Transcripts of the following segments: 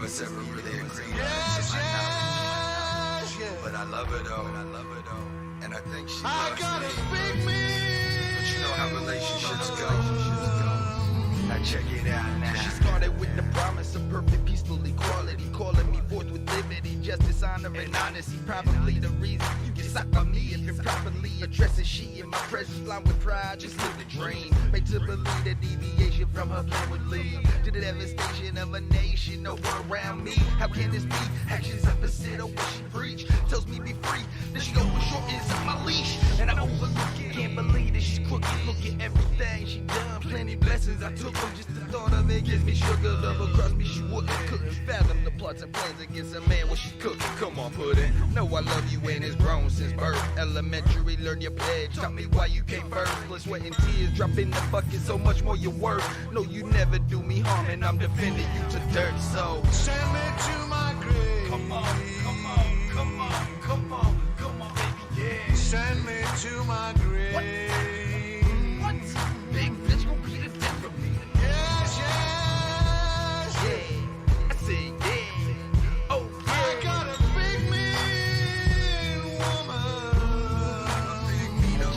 us ever really agreed on it to my knowledge. But I love her though, and I think she loves me. But you know how relationships go. Now check it out now. She started with the promise of perfect peaceful equality, calling me forth with liberty, justice, honor, and honesty. Probably the reason you get sucked by me if you're properly addressing she in my presence, blind with pride, just live the dream. Made to believe the deviation from her plan would lead to the devastation of a nation, no one around me. How can this be? Actions opposite of what she preach. Tells me be free, then she goes short ends of my leash, and I overlook it. Can't believe that she's crooked. Look at everything she done. Plenty blessings I took from just the thought of it gives me sugar. Double cross me, she wouldn't. Couldn't fathom the plots and plans against a man when she cooking. Come on, put it. Know I love you and it's grown since birth. Elementary, learn your pledge. Tell me why you came first. Blood, sweat, and tears drop in the bucket. So much more you're worth. No, you never do me harm, and I'm defending you to dirt. So send me to my grave. Come on, come on, come on, come on, come on, baby, yeah. Send me to my grave. What? Big bitch gon' be the death of me. Yes, yes. Yeah, I said yeah. Oh, yeah. I got a big mean woman.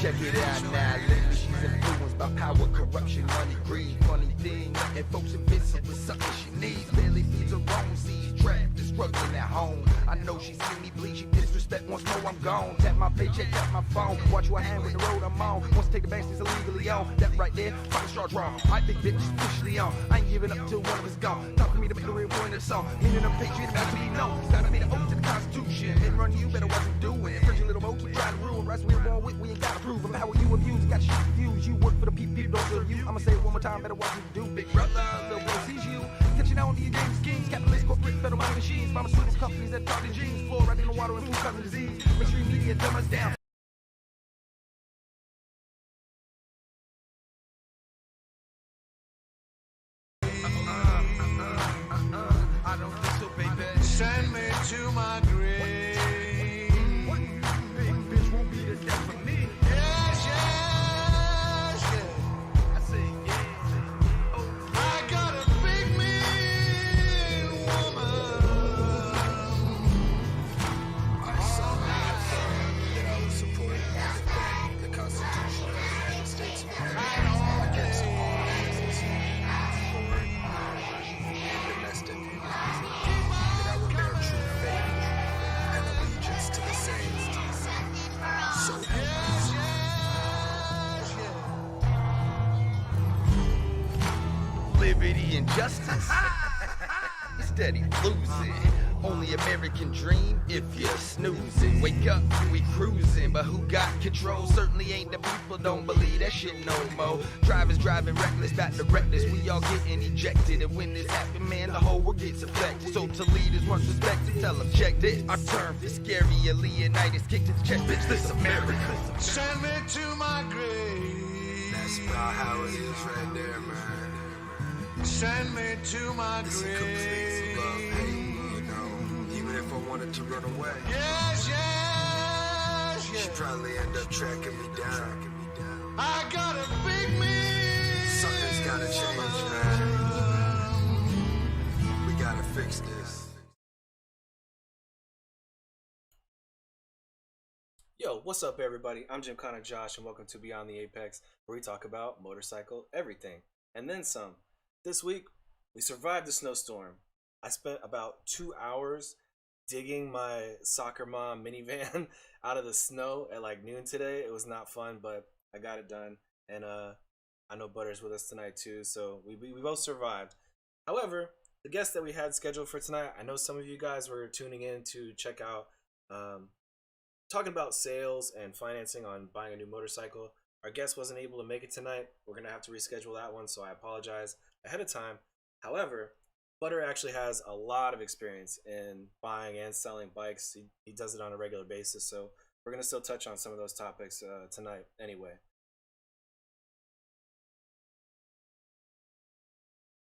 Check it out now. Lately she's influenced by power, corruption, money, greed. Funny thing, and folks convinced with something she needs. Barely feeds her own seeds, trapped and struggling at home. I know she see me bleed, she disrespect. Once more I'm gone. Tap my paycheck, tap my phone. Watch what I hand with the road I'm on. Once take a bank, she's illegally on. That right there, find a straw draw. I think bitch is officially on. I ain't giving up till one of us gone. Talk to me to make the real point of the song. Meaning I'm patriot about to be known. It's time to be the oath to the Constitution. And run you, better watch you doing it. First, you little mo keep trying to ruin. Rights we were born with, we ain't gotta prove them. How you abuse, got shit confused. You work for the people, don't serve you. I'ma say it one more time, better watch you do. Big brother, the world sees you. Catching out on the game schemes, capitalist, corporate, federal money machines, pharmaceuticals, companies that talk to genes, fluoride in the water and food causing disease. Mainstream media dumb us down. I don't think so, baby. Send me to my grave. What? Big bitch won't be the death of me. Yes, yes, yeah. I say yeah. Oh, I got a big mean woman. I saw that I was supporting and defending the Constitution of the United States of America against all enemies, foreign and domestic, that I would bear true faith and allegiance to the same. So Yes, yes, yeah. liberty and justice. Steady losing. Only American dream if you're snoozing. Wake up, we cruising, but who got control? Certainly ain't the people, don't believe that shit no more. Drivers driving reckless, back to reckless. We all getting ejected, and when this happen, man, the whole world gets affected. So to leaders once respected, tell them check this. Our term for scary, a Leonidas kick to the chest, bitch, this America. Send me to my grave. that's about how it is right there, man. Send me to my It's a complete love grave. hate, you know. Even if I wanted to run away, Yes, yes, she'd yeah. probably end up tracking me down. I got a big mean Something's gotta change, woman. man. We gotta fix this. Yo, what's up everybody? I'm Jim Connor Josh and welcome to Beyond the Apex, where we talk about motorcycle everything and then some. This week, we survived the snowstorm. I spent about 2 hours digging my soccer mom minivan out of the snow at like noon today. It was not fun, but I got it done. And I know Butter's with us tonight too, so we both survived. However, the guest that we had scheduled for tonight, I know some of you guys were tuning in to check out talking about sales and financing on buying a new motorcycle. Our guest wasn't able to make it tonight. We're going to have to reschedule that one, so I apologize ahead of time. However, Butter actually has a lot of experience in buying and selling bikes. He does it on a regular basis, so we're going to still touch on some of those topics tonight anyway.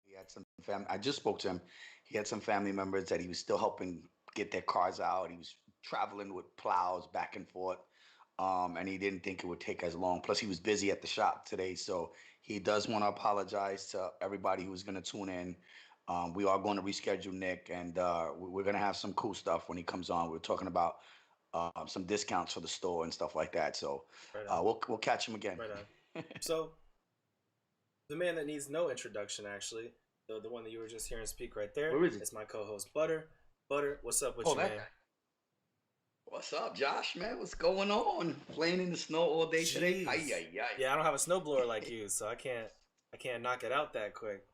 He had some family. I just spoke to him. He had some family members that he was still helping get their cars out. He was traveling with plows back and forth, and he didn't think it would take as long. Plus, he was busy at the shop today, so he does want to apologize to everybody who's going to tune in. We are going to reschedule Nick, and we're going to have some cool stuff when he comes on. We're talking about some discounts for the store and stuff like that. So Right on. we'll catch him again. Right on. So the man that needs no introduction, actually, the one that you were just hearing speak right there, Where is it? is my co-host Butter. Butter, what's up with Oh, you, that man? guy. What's up, Josh? Man, what's going on? Playing in the snow all day today? Ay, Jeez. ay, ay. Yeah, I don't have a snowblower like you, so I can't knock it out that quick.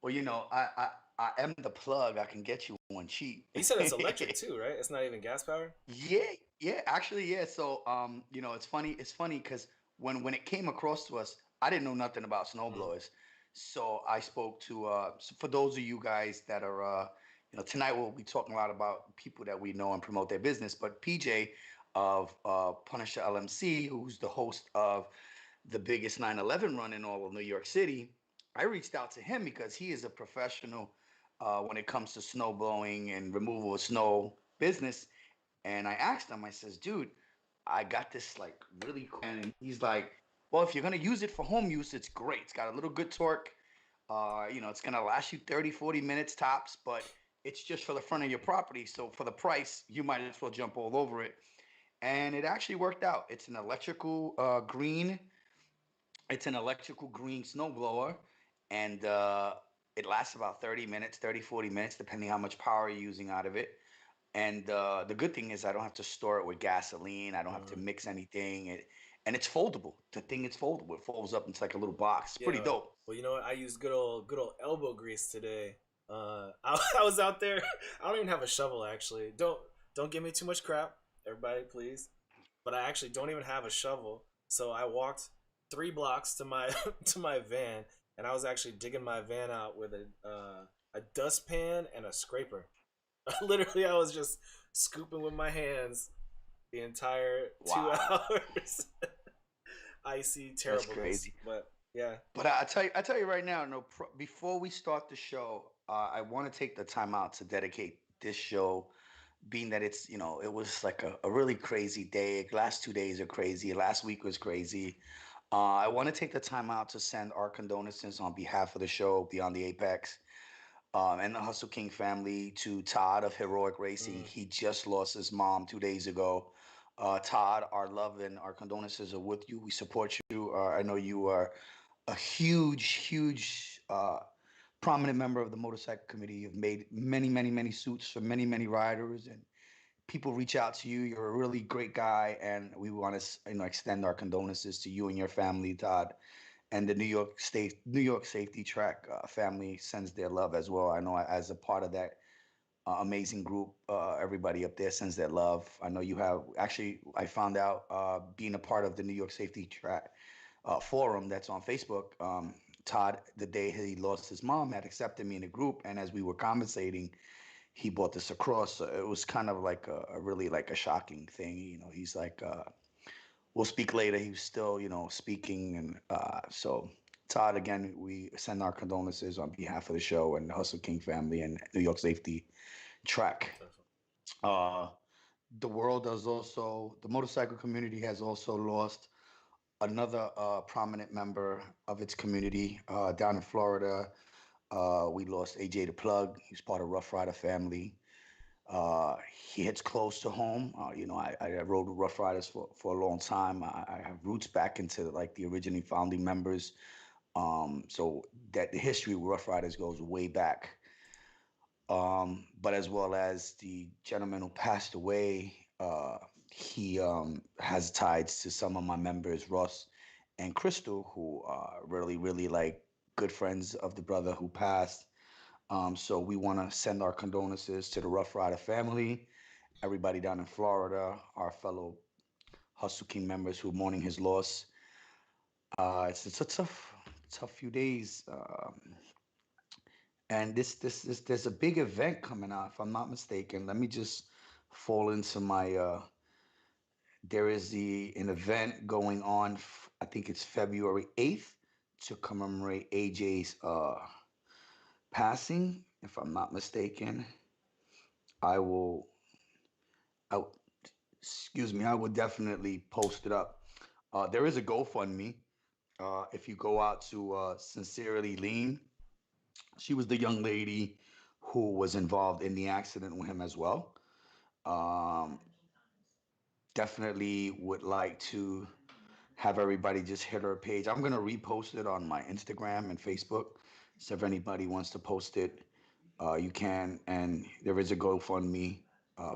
Well, I am the plug. I can get you one cheap. You said it's electric too, right? It's not even gas powered. Yeah, yeah, actually, yeah. So, it's funny. It's funny because when it came across to us, I didn't know nothing about Mm. snowblowers. So I spoke to for those of you guys that are tonight we'll be talking a lot about people that we know and promote their business. But PJ of Punisher LMC, who's the host of the biggest 9/11 run in all of New York City, I reached out to him because he is a professional when it comes to snow blowing and removal of snow business. And I asked him, I says, dude, I got this like really cool. And he's like, well, if you're gonna use it for home use, it's great. It's got a little good torque. It's gonna last you 30, 40 minutes tops, but it's just for the front of your property. So for the price, you might as well jump all over it. And it actually worked out. It's an electrical green snowblower, and it lasts about 30 minutes, 30, 40 minutes, depending how much power you're using out of it. And the good thing is I don't have to store it with gasoline. I don't have to Mm. mix anything. And it's foldable. The thing is foldable. It folds up into like a little box. It's pretty Yeah. dope. Well, you know what? I used good old elbow grease today. I was out there. I don't even have a shovel actually. Don't give me too much crap, everybody, please. But I actually don't even have a shovel. So I walked 3 blocks to my to my van, and I was actually digging my van out with a dustpan and a scraper. Literally, I was just scooping with my hands the entire two Wow. hours. Icy That's terribleness, crazy. but yeah. But I tell you right now, no, before we start the show, I want to take the time out to dedicate this show, being that it was like a really crazy day. Last 2 days are crazy. Last week was crazy. I want to take the time out to send our condolences on behalf of the show, Beyond the Apex, and the Hustle King family to Todd of Heroic Racing. Mm. He just lost his mom 2 days ago. Todd, our love and our condolences are with you. We support you. I know you are a huge, prominent member of the motorcycle committee. You've made many, many, many suits for many, many riders, and people reach out to you. You're a really great guy, and we want to, extend our condolences to you and your family, Todd. And the New York Safety Track family sends their love as well. I know as a part of that amazing group, everybody up there sends their love. I know you have actually. I found out being a part of the New York Safety Track forum that's on Facebook. Todd, the day he lost his mom, had accepted me in the group, and as we were conversating, he brought this across. So it was kind of like a really like a shocking thing. He's like, "We'll speak later." He was still, speaking, and so Todd, again, we send our condolences on behalf of the show and the Hustle King family and New York Safety Track. Uh, the motorcycle community has also lost another prominent member of its community down in Florida. We lost AJ the Plug. He's part of Rough Rider family. Uh, he hits close to home. I rode with Rough Riders for a long time. I have roots back into like the originally founding members. So that the history of Rough Riders goes way back. But as well as the gentleman who passed away, he has ties to some of my members, Russ and Crystal, who are really, really like good friends of the brother who passed. So we want to send our condolences to the Rough Rider family, everybody down in Florida, our fellow Hustle King members who are mourning his loss. It's a tough few days. And this there's a big event coming out, if I'm not mistaken. Let me just fall into my there is an event going on, I think it's February 8th, to commemorate AJ's passing, if I'm not mistaken. I will I excuse me, I will definitely post it up. There is a GoFundMe. If you go out to Sincerely Lean, She was the young lady who was involved in the accident with him as well. Um, Definitely would like to have everybody just hit her page. I'm gonna repost it on my Instagram and Facebook. So if anybody wants to post it, you can. And there is a GoFundMe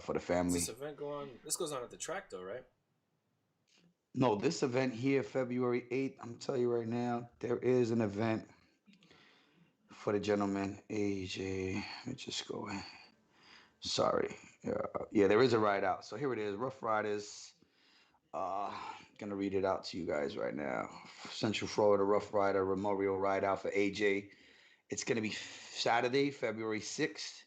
for the Does this family. event go on? This goes on at the track though, right? No, this event here, February 8th, I'm telling you right now, there is an event for the gentleman, AJ. Let me just go in. Sorry. Yeah, there is a ride out. So here it is, Rough Riders. Uh, Gonna read it out to you guys right now. Central Florida Rough Rider Memorial Ride Out for AJ. It's gonna be Saturday, February 6th,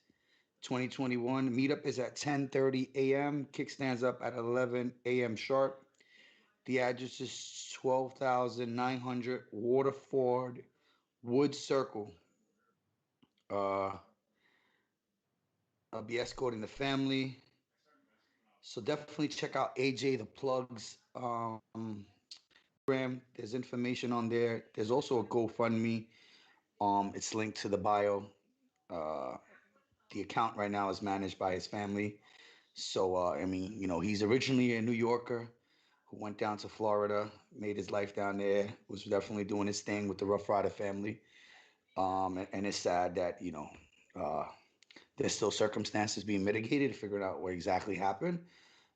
2021. Meetup is at 10:30 a.m. Kickstands up at 11 a.m. sharp. The address is 12,900 Waterford Wood Circle. Uh, I'll be escorting the family. So definitely check out AJ the Plugs Instagram. There's information on there. There's also a GoFundMe. It's linked to the bio. Uh, the account right now is managed by his family. So I mean, he's originally a New Yorker who went down to Florida, made his life down there. Was definitely doing his thing with the Rough Rider family. And it's sad that uh, there's still circumstances being mitigated, figuring out what exactly happened.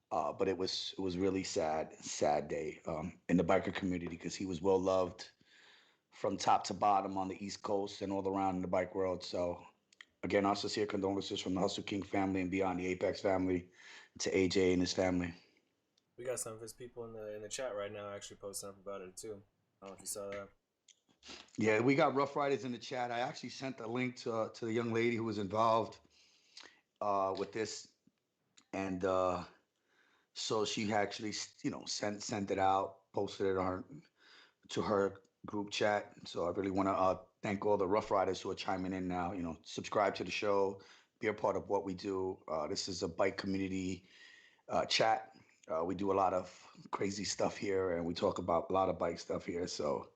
But it was really sad day in the biker community because he was well loved from top to bottom on the East Coast and all around in the bike world. So again, our sincere condolences from the Hustle King family and Beyond the Apex family to AJ and his family. We got some of his people in the chat right now actually posting up about it too. I don't know if you saw that. Yeah, we got Rough Riders in the chat. I actually sent a link to the young lady who was involved with this, and so she actually sent it out, posted it on to her group chat. So I really want to thank all the Rough Riders who are chiming in now. Subscribe to the show, be a part of what we do. This is a bike community chat. We do a lot of crazy stuff here, and we talk about a lot of bike stuff here. So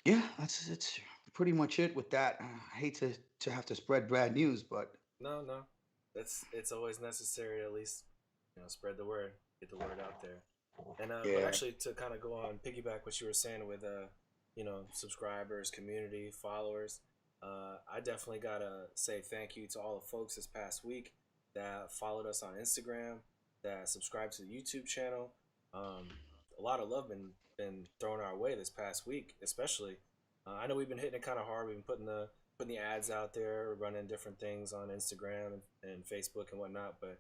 yeah, it's pretty much it with that. I hate to have to spread bad news, but No, no, it's always necessary to at least spread the word, get the word out there. And but yeah. actually to kind of go on piggyback what you were saying with subscribers, community, followers. I definitely gotta say thank you to all the folks this past week that followed us on Instagram, that subscribed to the YouTube channel. A lot of love been thrown our way this past week, especially. I know we've been hitting it kind of hard. We've been putting the ads out there, running different things on Instagram and Facebook and whatnot. But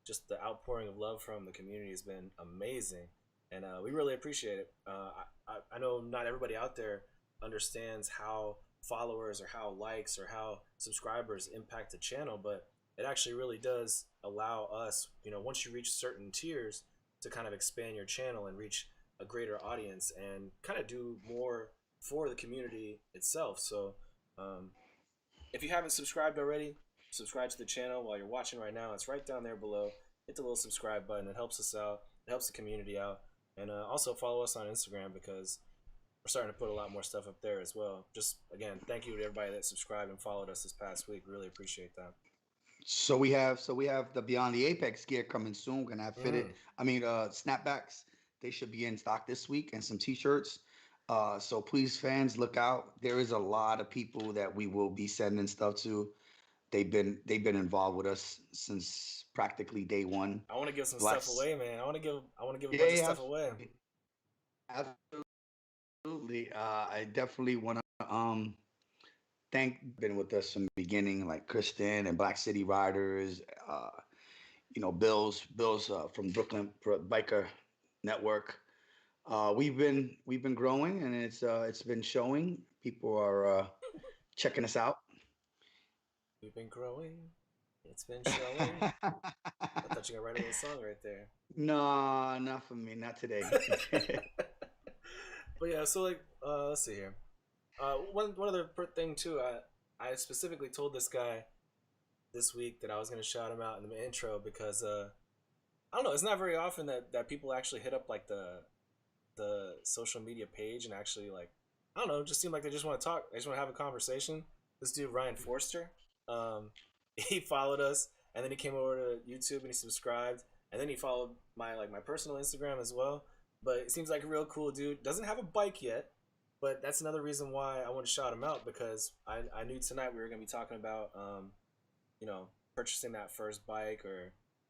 just the outpouring of love from the community has been amazing, and we really appreciate it. I know not everybody out there understands how followers or how likes or how subscribers impact the channel, but it actually really does allow us, once you reach certain tiers, to kind of expand your channel and reach a greater audience and kind of do more for the community itself. So if you haven't subscribed already, subscribe to the channel while you're watching right now. It's right down there below. Hit the little subscribe button. It helps us out. It helps the community out. And also follow us on Instagram because we're starting to put a lot more stuff up there as well. Just again, thank you to everybody that subscribed and followed us this past week. Really appreciate that. So we have the Beyond the Apex gear coming soon. We're gonna have fitted. Mm. I mean, snapbacks. They should be in stock this week, and some T-shirts. So please, fans, look out. There is a lot of people that we will be sending stuff to. They've been involved with us since practically day one. I want to give some stuff Blacks. away, man. I want to give a Yeah, bunch of yeah, stuff away. absolutely. I definitely want to thank been with us from the beginning, like Kristen and Black City Riders. Bill's from Brooklyn Biker Network. We've been growing, and it's been showing. People are checking us out. We've been growing. It's been showing. I thought you were gonna write a little song right there. No, not for me, not today. But yeah, so like, let's see here. One other thing too. I specifically told this guy this week that I was gonna shout him out in the intro because I don't know. It's not very often that people actually hit up like the social media page and actually like I don't know, just seemed like they just want to talk. They just want to have a conversation. This dude Ryan Forster, um, he followed us, and then he came over to YouTube and he subscribed, and then he followed my personal Instagram as well. But it seems like a real cool dude. Doesn't have a bike yet, but that's another reason why I want to shout him out because I knew tonight we were gonna be talking about you know purchasing that first bike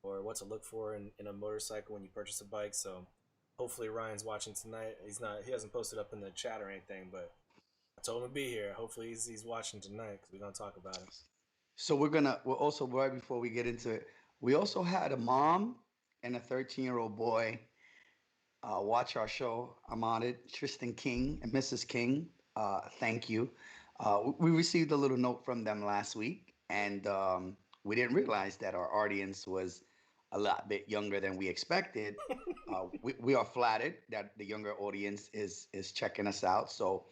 or what to look for in a motorcycle when you purchase a bike. So hopefully Ryan's watching tonight. He hasn't posted up in the chat or anything, but I told him to be here. Hopefully he's watching tonight because we're gonna talk about it. So we're also, right before we get into it, we also had a mom and a 13-year-old boy watch our show. I'm on it. Tristan King and Mrs. King, thank you. We received a little note from them last week, and we didn't realize that our audience was a lot bit younger than we expected. We are flattered that the younger audience is checking us out. So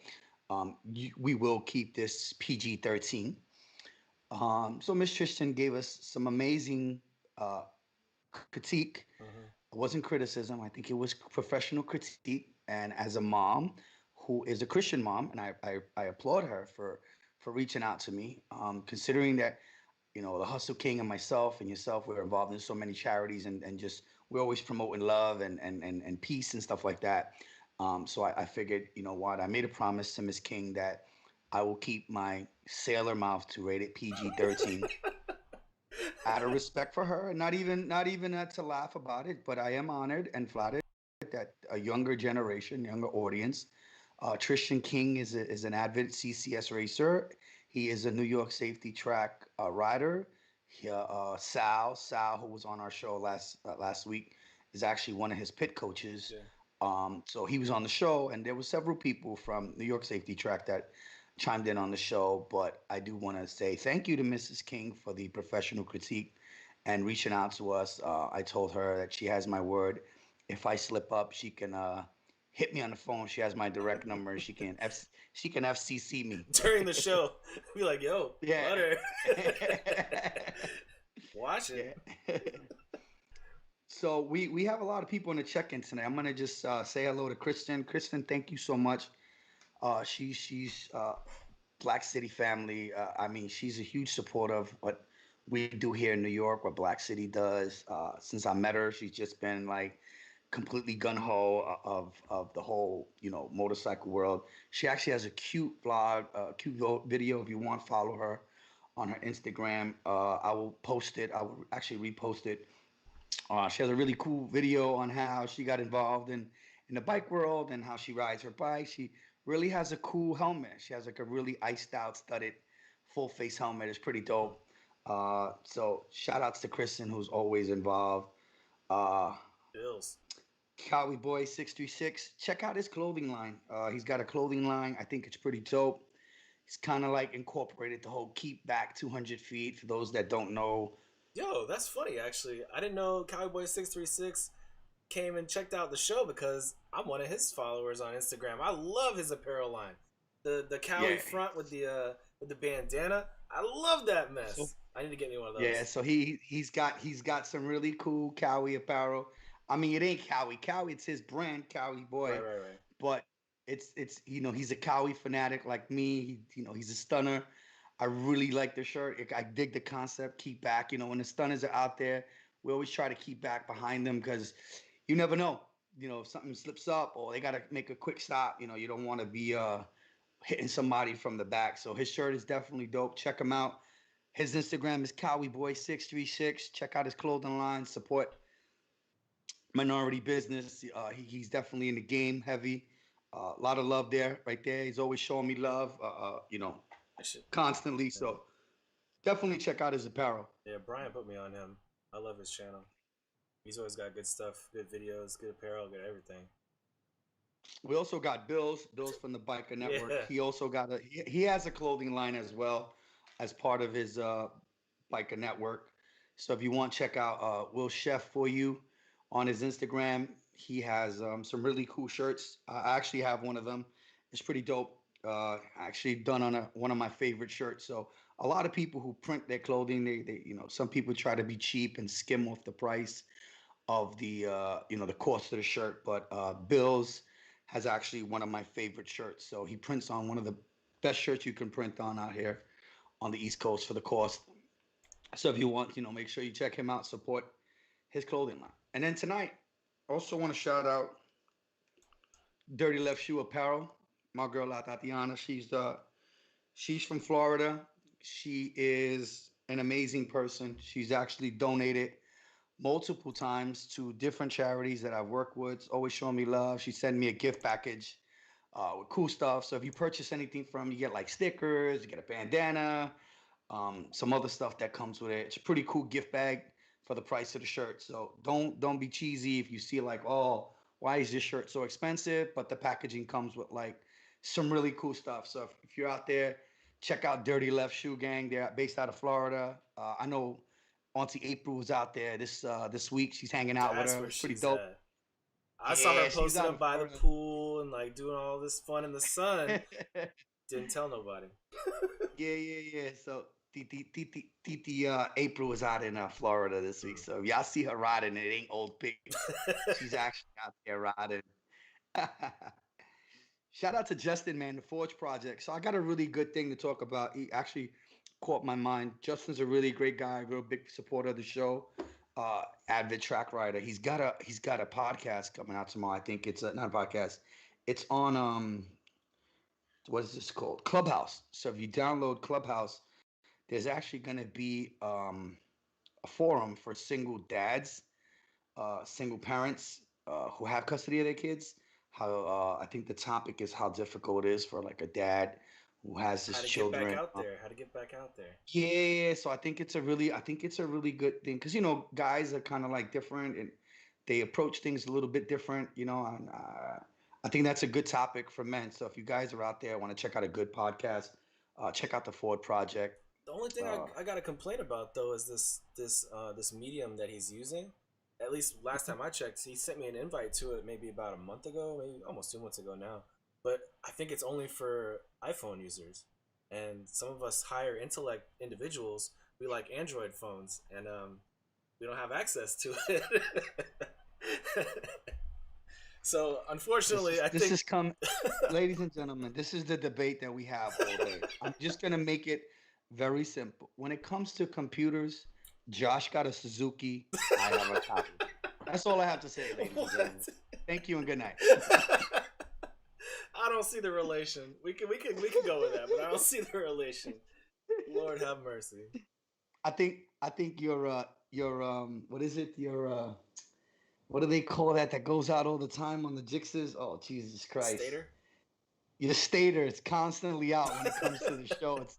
we will keep this PG-13. So Miss Tristan gave us some amazing uh, critique. Mm-hmm. It wasn't criticism. I think it was professional critique. And as a mom who is a Christian mom, and I applaud her for reaching out to me, considering that the Hustle King and myself and yourself, we're involved in so many charities and just we're always promoting love and peace and stuff like that. So I figured, what, I made a promise to Miss King that I will keep my sailor mouth to rated PG-13 out of respect for her, and not even to laugh about it, but I am honored and flattered that a younger generation, younger audience. Tristan King is an avid CCS racer. He is a New York safety track rider. Sal, who was on our show last week, is actually one of his pit coaches. Yeah. So he was on the show, and there were several people from New York Safety Track that chimed in on the show. But I do want to say thank you to Mrs. King for the professional critique and reaching out to us. I told her that she has my word. If I slip up, she can hit me on the phone. She has my direct number. She can FCC me During the show, be like, "Yo, Yeah. butter, watch it." Yeah. So we have a lot of people in the check-in tonight. I'm gonna just say hello to Kristen. Kristen, thank you so much. She's Black City family. I mean, she's a huge supporter of what we do here in New York, what Black City does. Since I met her, she's just been like completely gun ho of the whole motorcycle world. She actually has a cute vlog, video. If you want, follow her on her Instagram. I will post it. I will actually repost it. She has a really cool video on how she got involved in the bike world and how she rides her bike. She really has a cool helmet. She has like a really iced out, studded, full face helmet. It's pretty dope. So shout outs to Kristen, who's always involved. Uh, Bills. Cowboy Boy 636. Check out his clothing line. He's got a clothing line. I think it's pretty dope. He's kind of like incorporated the whole keep back 200 feet. For those that don't know, Yo, that's funny actually. I didn't know Cowboy636 came and checked out the show because I'm one of his followers on Instagram. I love his apparel line. The Cowie Yeah. front with the bandana. I love that mess. So- I need to get me one of those. yeah, so he's got some really cool Cowie apparel. I mean, it ain't Cowie. Cowie, it's his brand, Cowie Boy. Right. But it's he's a Cowie fanatic like me. He's a stunner. I really like the shirt. I dig the concept. Keep back. When the stunners are out there, we always try to keep back behind them because you never know. If something slips up or they gotta make a quick stop. You don't want to be hitting somebody from the back. So his shirt is definitely dope. Check him out. His Instagram is CowieBoy636. Check out his clothing line. Support minority business. He's definitely in the game heavy. A lot of love there, right there. He's always showing me love, I should. constantly. So definitely check out his apparel. Yeah, Brian put me on him. I love his channel. He's always got good stuff, good videos, good apparel, good everything. We also got Bills from the Biker Network. Yeah. He also got he has a clothing line as well as part of his Biker Network. So if you want, check out Will Chef for you on his Instagram. He has some really cool shirts. I actually have one of them. It's pretty dope. Actually done on one of my favorite shirts. So a lot of people who print their clothing, they some people try to be cheap and skim off the price of the the cost of the shirt. But Bills has actually one of my favorite shirts. So he prints on one of the best shirts you can print on out here on the East Coast for the cost. So if you want, make sure you check him out, support his clothing line. And then tonight, also want to shout out Dirty Left Shoe Apparel. My girl Tatiana, she's from Florida. She is an amazing person. She's actually donated multiple times to different charities that I've worked with. Always showing me love. She sent me a gift package with cool stuff. So if you purchase anything from, you get like stickers, you get a bandana, some other stuff that comes with it. It's a pretty cool gift bag for the price of the shirt. So don't be cheesy if you see like, oh, why is this shirt so expensive? But the packaging comes with like some really cool stuff. So if you're out there, check out Dirty Left Shoe Gang. They're based out of Florida. I know Auntie April was out there this week. She's hanging out with That's her. where It's pretty she's dope. at. I saw her Yeah, she's posted out up in by the Florida. pool and like doing all this fun in the sun. Didn't tell nobody. Yeah. So Titi April was out in Florida this week. So if y'all see her riding, it ain't old pictures. She's actually out there riding. Shout out to Justin, man, the Forge Project. So I got a really good thing to talk about. He actually caught my mind. Justin's a really great guy, real big supporter of the show. Avid track rider. He's got a podcast coming out tomorrow. I think it's not a podcast. It's on what is this called? Clubhouse. So if you download Clubhouse, there's actually going to be a forum for single dads, single parents who have custody of their kids. How I think the topic is how difficult it is for like a dad who has his How to get children. back out there. How to get back out there. Yeah, so I think it's a really good thing because guys are kind of like different and they approach things a little bit different, and I think that's a good topic for men. So if you guys are out there want to check out a good podcast, check out the Ford Project. The only thing Uh, I got to complain about though is this medium that he's using. At least last time I checked, he sent me an invite to it maybe about a month ago, maybe almost 2 months ago now. But I think it's only for iPhone users, and some of us higher intellect individuals, we like Android phones, and we don't have access to it. So unfortunately, I this think is come, ladies and gentlemen. This is the debate that we have all day. I'm just gonna make it very simple. When it comes to computers, Josh got a Suzuki. I have a copy. That's all I have to say, ladies and gentlemen. What? Thank you and good night. I don't see the relation. We can go with that, but I don't see the relation. Lord have mercy. I think your what is it? Your what do they call that goes out all the time on the Jixers? Oh, Jesus Christ. Stater? Your stator is constantly out when it comes to the show. It's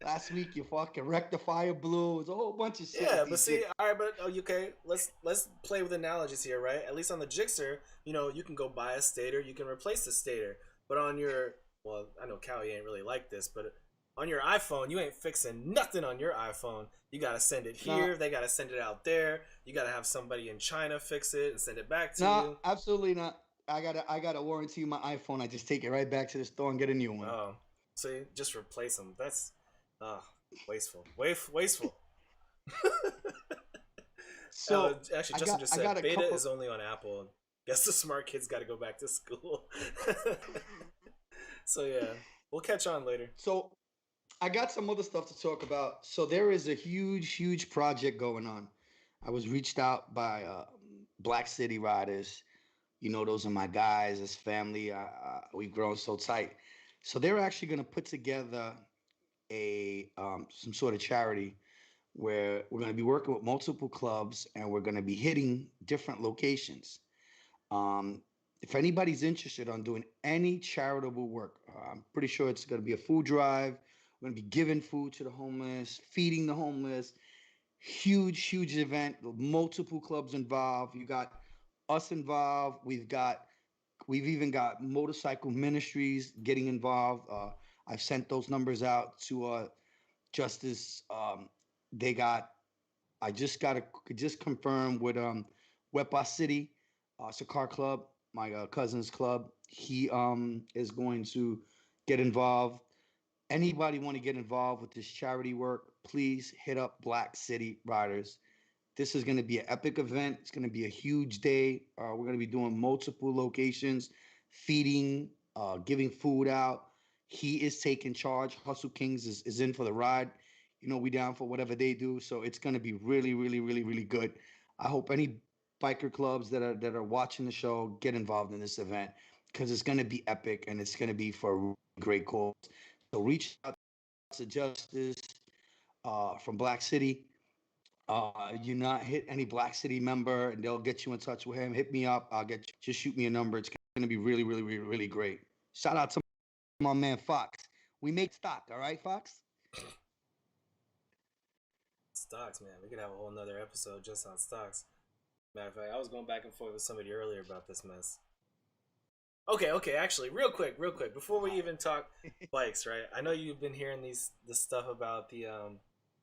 last week your fucking rectifier blew. It's a whole bunch of shit. Yeah, with but these see, Jixers. all right, but okay, let's play with analogies here, right? At least on the Gixxer, you can go buy a stator, you can replace the stator. But on your, well, I know Callie ain't really like this, but on your iPhone, you ain't fixing nothing on your iPhone. You gotta send it here, they gotta send it out there. You gotta have somebody in China fix it and send it back to No, you. absolutely not. I gotta warranty my iPhone. I just take it right back to the store and get a new one. Oh, so you just replace them. That's wasteful. Wasteful. So Actually, Justin just said beta is only on Apple. Guess the smart kids got to go back to school. So yeah, we'll catch on later. So I got some other stuff to talk about. So there is a huge project going on. I was reached out by Black City Riders. Those are my guys. As family, we've grown so tight. So they're actually going to put together a some sort of charity where we're going to be working with multiple clubs and we're going to be hitting different locations. Um, if anybody's interested on doing any charitable work, I'm pretty sure it's going to be a food drive. We're going to be giving food to the homeless, feeding the homeless. Huge event. Multiple clubs involved. You got us involved. We've even got motorcycle ministries getting involved. I've sent those numbers out to Justice. They got. I just confirmed with Wepa City. It's a car club, my cousin's club. He is going to get involved. Anybody want to get involved with this charity work, please hit up Black City Riders. This is going to be an epic event. It's going to be a huge day. We're going to be doing multiple locations. feeding, giving food out. He is taking charge. Hustle Kings is in for the ride. You know, we down for whatever they do. So it's gonna be really, really, really, really good. I hope any biker clubs that are watching the show get involved in this event because it's gonna be epic and it's gonna be for a really great cause. So reach out to Justice from Black City. You not hit any Black City member and they'll get you in touch with him. Hit me up. I'll get you. Just shoot me a number. It's gonna be really, really, really, really great. Shout out to my man Fox. We make stock, all right, Fox? Stocks, man. We could have a whole nother episode just on stocks. Matter of fact, I was going back and forth with somebody earlier about this mess. Okay. Actually, real quick, before we even talk bikes, right? I know you've been hearing this stuff about the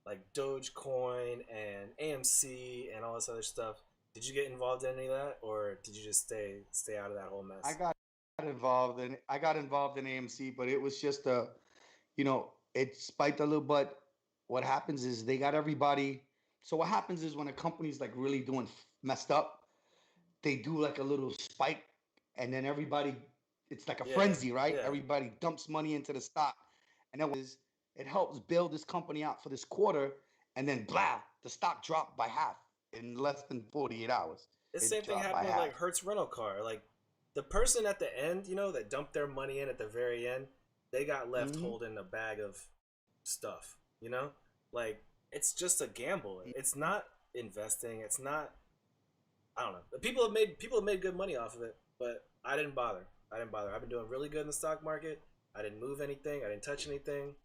like Dogecoin and AMC and all this other stuff. Did you get involved in any of that, or did you just stay out of that whole mess? I got involved in AMC, but it was just a, it spiked a little. But what happens is they got everybody. So what happens is when a company's like really doing messed up, they do like a little spike, and then everybody, it's like a frenzy, right? Yeah. Everybody dumps money into the stock, and it helps build this company out for this quarter, and then blah, the stock dropped by half in less than 48 hours. The same thing happened with like Hertz rental car. Like the person at the end, that dumped their money in at the very end, they got left holding a bag of stuff. Like it's just a gamble. It's not investing. It's not. I don't know. People have made good money off of it, but I didn't bother. I've been doing really good in the stock market. I didn't move anything. I didn't touch anything.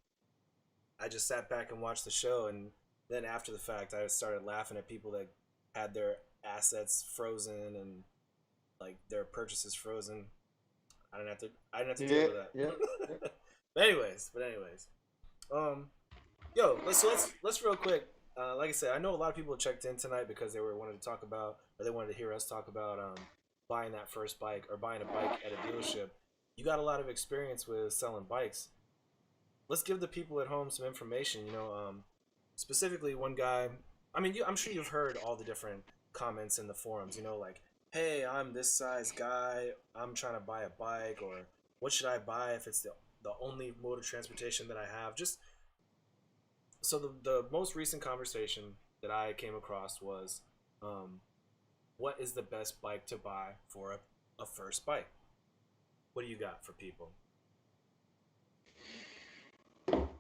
I just sat back and watched the show, and then after the fact, I started laughing at people that had their assets frozen and like their purchases frozen. I didn't have to deal with that. Yeah. But anyways, let's real quick. Like I said, I know a lot of people checked in tonight because they wanted to talk about, or they wanted to hear us talk about buying that first bike or buying a bike at a dealership. You got a lot of experience with selling bikes. Let's give the people at home some information. Specifically one guy. I mean, I'm sure you've heard all the different comments in the forums. Like, hey, I'm this size guy. I'm trying to buy a bike, or what should I buy if it's the only mode of transportation that I have? Just so the most recent conversation that I came across was, what is the best bike to buy for a first bike? What do you got for people?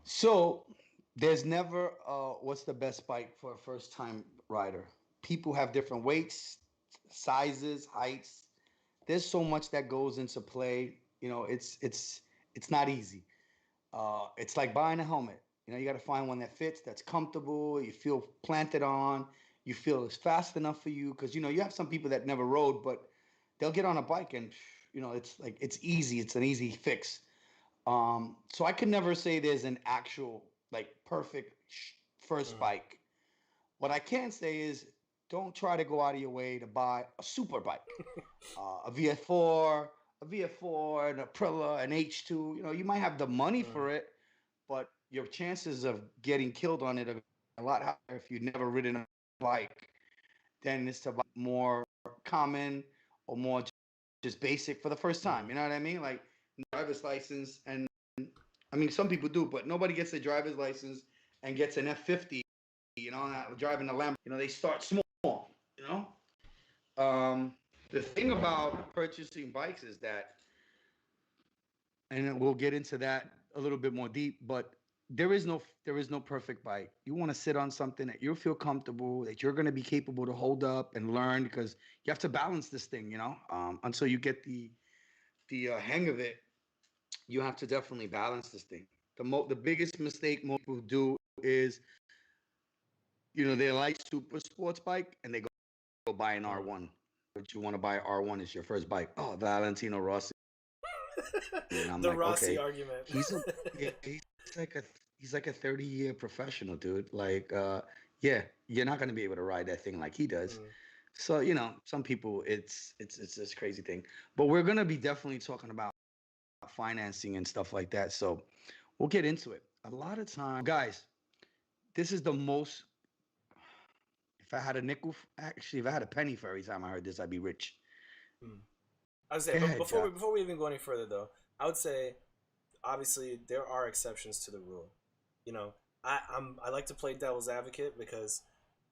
So there's never what's the best bike for a first time rider. People have different weights, sizes, heights. There's so much that goes into play. It's not easy. It's like buying a helmet. You got to find one that fits, that's comfortable, you feel planted on, you feel it's fast enough for you. Because, you have some people that never rode, but they'll get on a bike and, it's like, it's easy. It's an easy fix. So I could never say there's an actual, like, perfect first bike. What I can say is don't try to go out of your way to buy a super bike, a VF4, an Aprilia, an H2. You might have the money for it, but your chances of getting killed on it are a lot higher if you've never ridden a bike than it's to buy more common or more just basic for the first time. You know what I mean? Like driver's license, and I mean some people do, but nobody gets a driver's license and gets an F50. Driving a Lambo. They start small. The thing about purchasing bikes is that, and we'll get into that a little bit more deep, but there is no perfect bike. You want to sit on something that you feel comfortable, that you're going to be capable to hold up and learn, because you have to balance this thing, until you get the hang of it. You have to definitely balance this thing. The biggest mistake most people do is, they like super sports bike and they go buy an R1. But you want to buy an R1 is your first bike. Oh, Valentino Rossi. And I'm the like, Rossi okay, argument. he's like a 30-year professional, dude. Like, yeah, you're not gonna be able to ride that thing like he does. So, some people, it's this crazy thing. But we're gonna be definitely talking about financing and stuff like that. So we'll get into it. A lot of time, guys, this is the most. If I had a nickel, actually, if I had a penny for every time I heard this, I'd be rich. I would say, Go but ahead, Josh. before we even go any further, though, I would say obviously there are exceptions to the rule. You know, I like to play devil's advocate because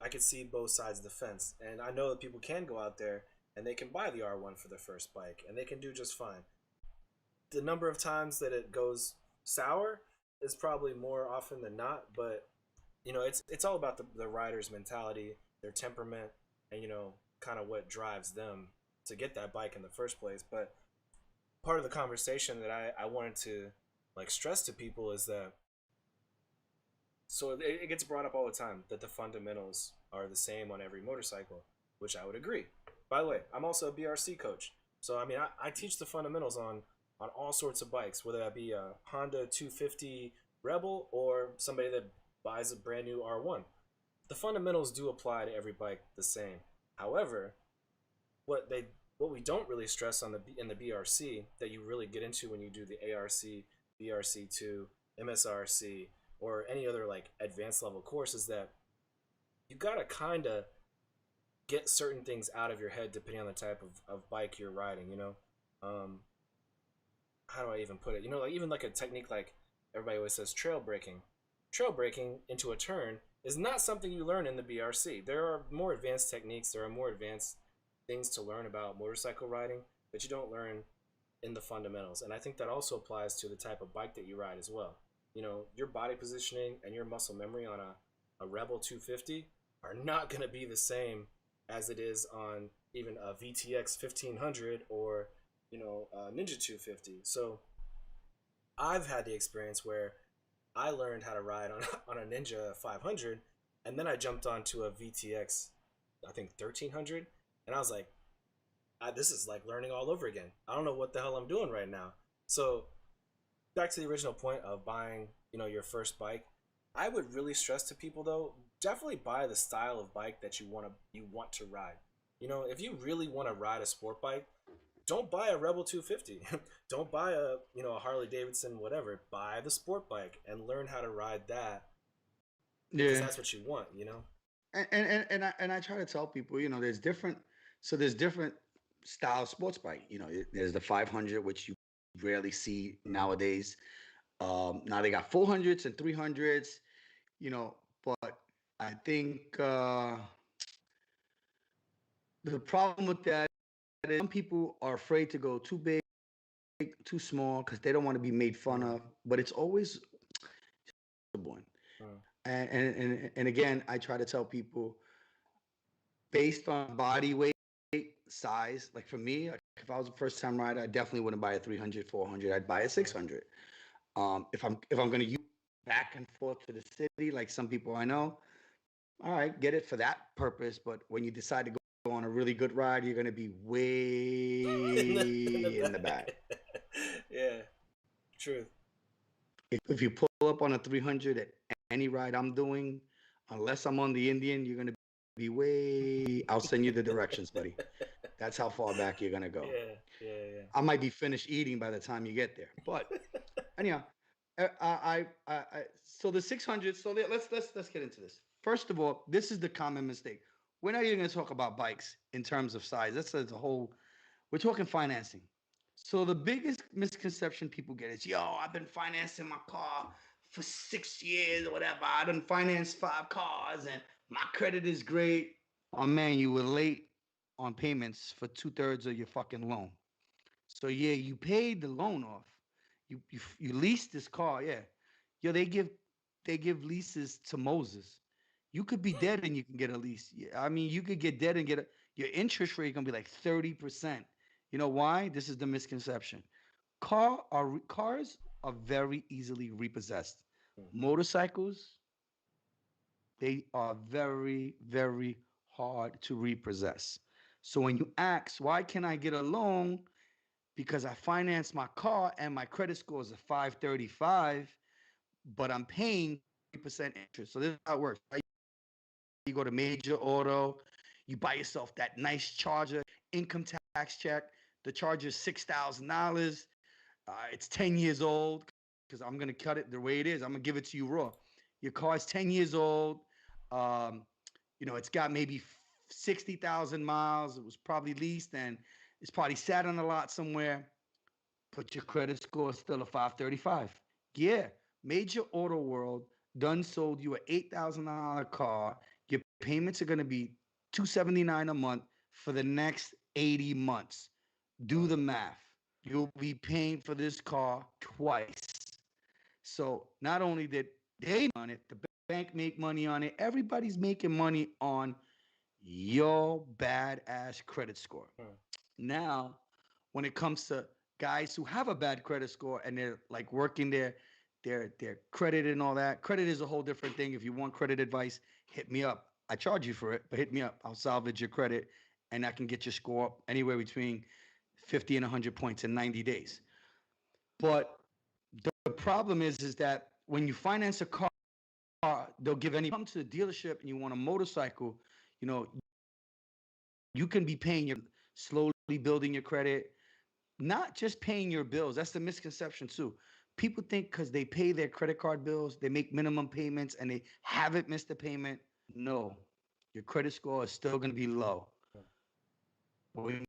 I can see both sides of the fence, and I know that people can go out there and they can buy the R1 for their first bike, and they can do just fine. The number of times that it goes sour is probably more often than not, but you know, it's all about the rider's mentality, their temperament, and you know, kind of what drives them to get that bike in the first place. But part of the conversation that I wanted to like stress to people is that so it gets brought up all the time that the fundamentals are the same on every motorcycle, which I would agree. By the way, I'm also a BRC coach, so I mean I teach the fundamentals on all sorts of bikes, whether that be a Honda 250 Rebel or somebody that buys a brand new R1. The fundamentals do apply to every bike the same. However, what they what we don't really stress on the in the BRC that you really get into when you do the ARC, BRC2, MSRC, or any other like advanced level course is that you gotta kind of get certain things out of your head depending on the type of bike you're riding. You know, um, how do I even put it? You know, like even like a technique like everybody always says trail braking. Trail braking into a turn is not something you learn in the BRC. There are more advanced techniques. There are more advanced things to learn about motorcycle riding that you don't learn in the fundamentals. And I think that also applies to the type of bike that you ride as well. You know, your body positioning and your muscle memory on a Rebel 250 are not going to be the same as it is on even a VTX 1500 or, you know, a Ninja 250. So I've had the experience where I learned how to ride on, on a Ninja 500 and then I jumped onto a VTX, I think 1300. And I was like, this is like learning all over again. I don't know what the hell I'm doing right now. So back to the original point of buying, you know, your first bike. I would really stress to people though, definitely buy the style of bike that you want to ride. You know, if you really want to ride a sport bike, don't buy a Rebel 250. Don't buy a, you know, a Harley Davidson whatever. Buy the sport bike and learn how to ride that because Yeah. that's what you want, you know? And I try to tell people, you know, there's different style sports bike. You know, there's the 500, which you rarely see nowadays. Now they got 400s and 300s, you know, but I think the problem with that is some people are afraid to go too big, too small, because they don't want to be made fun Mm, of. But it's always one. mm, And again, I try to tell people based on body weight, size. Like for me, like if I was a first time rider, I definitely wouldn't buy a 300, 400. I'd buy a mm. 600. If I'm going to use back and forth to the city, like some people I know, all right, get it for that purpose. But when you decide to go on a really good ride, you're going to be In the way in the back. back. Yeah, truth. If you pull up on a 300 at any ride I'm doing, unless I'm on the Indian, you're going to be way. I'll send you the directions, buddy. That's how far back you're going to go. Yeah, yeah, I might be finished eating by the time you get there. But yeah. anyhow, so the 600. So let's get into this. First of all, this is the common mistake. We're not even going to talk about bikes in terms of size. That's a whole. We're talking financing. So the biggest misconception people get is, yo, I've been financing my car for 6 years or whatever. I done financed 5 cars and my credit is great. Oh man, you were late on payments for 2/3 of your fucking loan. So yeah, you paid the loan off. You leased this car, yeah. Yo, they give leases to Moses. You could be dead and you can get a lease. Yeah, I mean, you could get dead and your interest rate gonna be like 30%. You know why? This is the misconception. Cars are very easily repossessed. Mhm. Motorcycles, they are very, very hard to repossess. So when you ask, why can I get a loan? Because I financed my car and my credit score is a 535, but I'm paying 3% interest. So this is how it works. Right? You go to Major Auto, you buy yourself that nice Charger, income tax check. The Charger is $6,000. It's 10 years old because I'm gonna cut it the way it is. I'm gonna give it to you raw. Your car is 10 years old. Um, it's got maybe 60,000 miles. It was probably leased, and It's probably sat on a lot somewhere, but your credit score is still a 535. Yeah, Major Auto World done sold you a $8,000 car. Your payments are going to be 279 a month for the next 80 months. Do the math. You'll be paying for this car twice. So not only did they on it, the bank make money on it. Everybody's making money on your badass credit score. Hmm. Now, when it comes to guys who have a bad credit score and they're like working their credit and all that, credit is a whole different thing. If you want credit advice, hit me up. I charge you for it, but hit me up. I'll salvage your credit and I can get your score up anywhere between 50 and 100 points in 90 days. But the problem is that when you finance a car, they'll give any come to the dealership and you want a motorcycle, you know, you can be paying your slowly building your credit, not just paying your bills. That's the misconception too. People think because they pay their credit card bills, they make minimum payments and they haven't missed a payment. No, your credit score is still going to be low. When